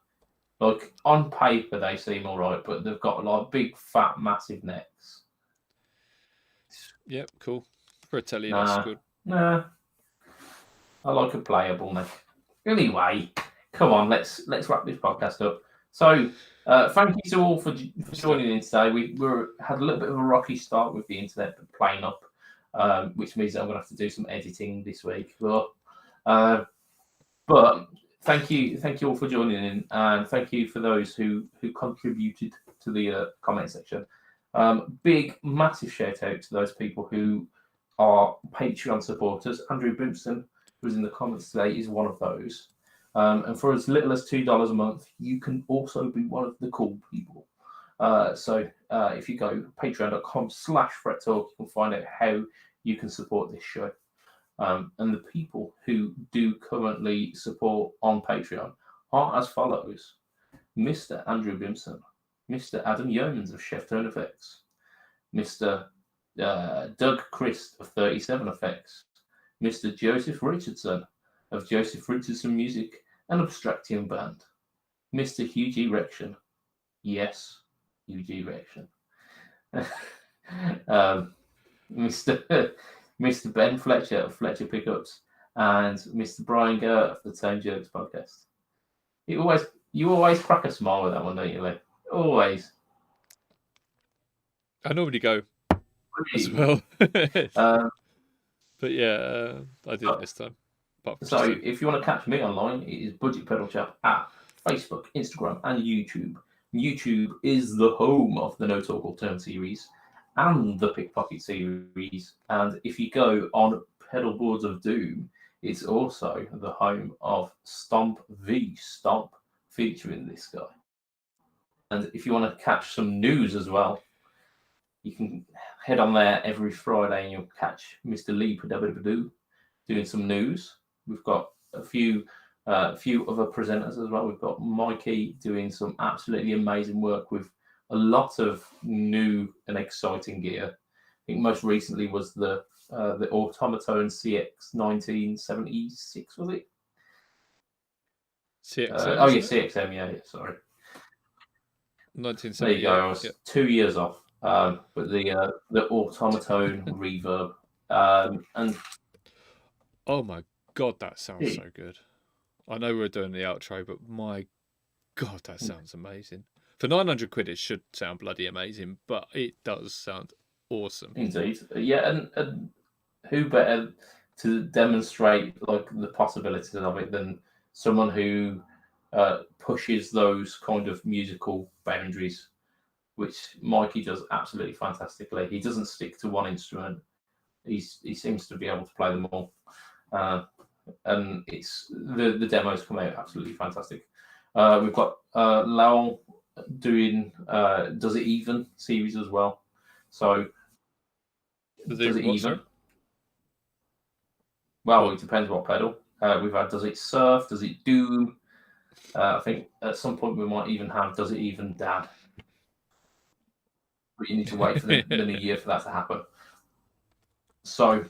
Like on paper, they seem all right, but they've got like big, fat, massive necks. Yep, cool. For a telly, Nah, that's good. nah. I like a playable neck. Anyway, come on, let's wrap this podcast up. So, thank you to all for joining in today. We had a little bit of a rocky start with the internet playing up, which means that I'm going to have to do some editing this week. But thank you all for joining in, and thank you for those who contributed to the comment section. Big, massive shout out to those people who are Patreon supporters. Andrew Brimson, who's in the comments today, is one of those. And for as little as $2 a month, you can also be one of the cool people. So if you go patreon.com/FretTalk, you can find out how you can support this show. And the people who do currently support on Patreon are as follows: Mr. Andrew Bimson, Mr. Adam Yeomans of Chef Tone Effects, Mr. Doug Christ of 37 Effects, Mr. Joseph Richardson of Joseph Richardson Music and Abstraction Band, Mr. Hugh G. Rection, yes, Hugh G. Rection, Mr. Ben Fletcher of Fletcher Pickups, and Mr. Brian Gert of the Tone Jerks podcast. You always crack a smile with that one, don't you, Lee? Always. I normally go as well. But yeah, I did this time. So if you want to catch me online, it is Budget Pedal Chap at Facebook, Instagram, and YouTube. YouTube is the home of the No Talk Alternate series and the Pickpocket series. And if you go on Pedalboards of Doom, it's also the home of Stomp v Stomp, featuring this guy. And if you want to catch some news as well, you can head on there every Friday and you'll catch Mr. Lee Padabadabadoo doing some news. We've got a few other presenters as well. We've got Mikey doing some absolutely amazing work with a lot of new and exciting gear. I think most recently was the Automaton CX 1976, was it? CXM? CXM, yeah, sorry. 1978. There you go. I was 2 years off. But the Automaton reverb, and oh my god, that sounds so good. I know we're doing the outro, but my god, that sounds amazing. For 900 quid, it should sound bloody amazing, but it does sound awesome. Indeed, yeah, and who better to demonstrate like the possibilities of it than someone who pushes those kind of musical boundaries, which Mikey does absolutely fantastically. He doesn't stick to one instrument. He seems to be able to play them all. And it's the demos come out absolutely fantastic. We've got Lowell doing Does It Even series as well. So Does it even? Sorry? Well, it depends what pedal. We've had Does It Surf, Does It Doom. I think at some point we might even have Does It Even Dad. But you need to wait for the new year for that to happen. So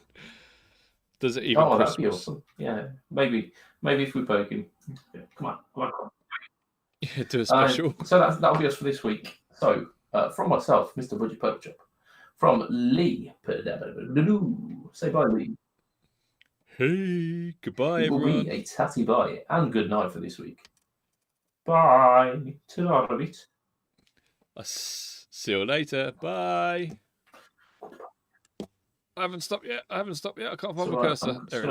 does it even? Oh, that'd be awesome. Yeah, maybe if we poke him. Yeah, come on. Yeah, do a special. So that'll be us for this week. So from myself, Mr. Budget Poke Chop, from Lee, say bye, Lee. Hey, goodbye, It will everyone. be a tatty bye and good night for this week. Bye. Till out of it. See you later. Bye. I haven't stopped yet. I can't find my cursor. There it is.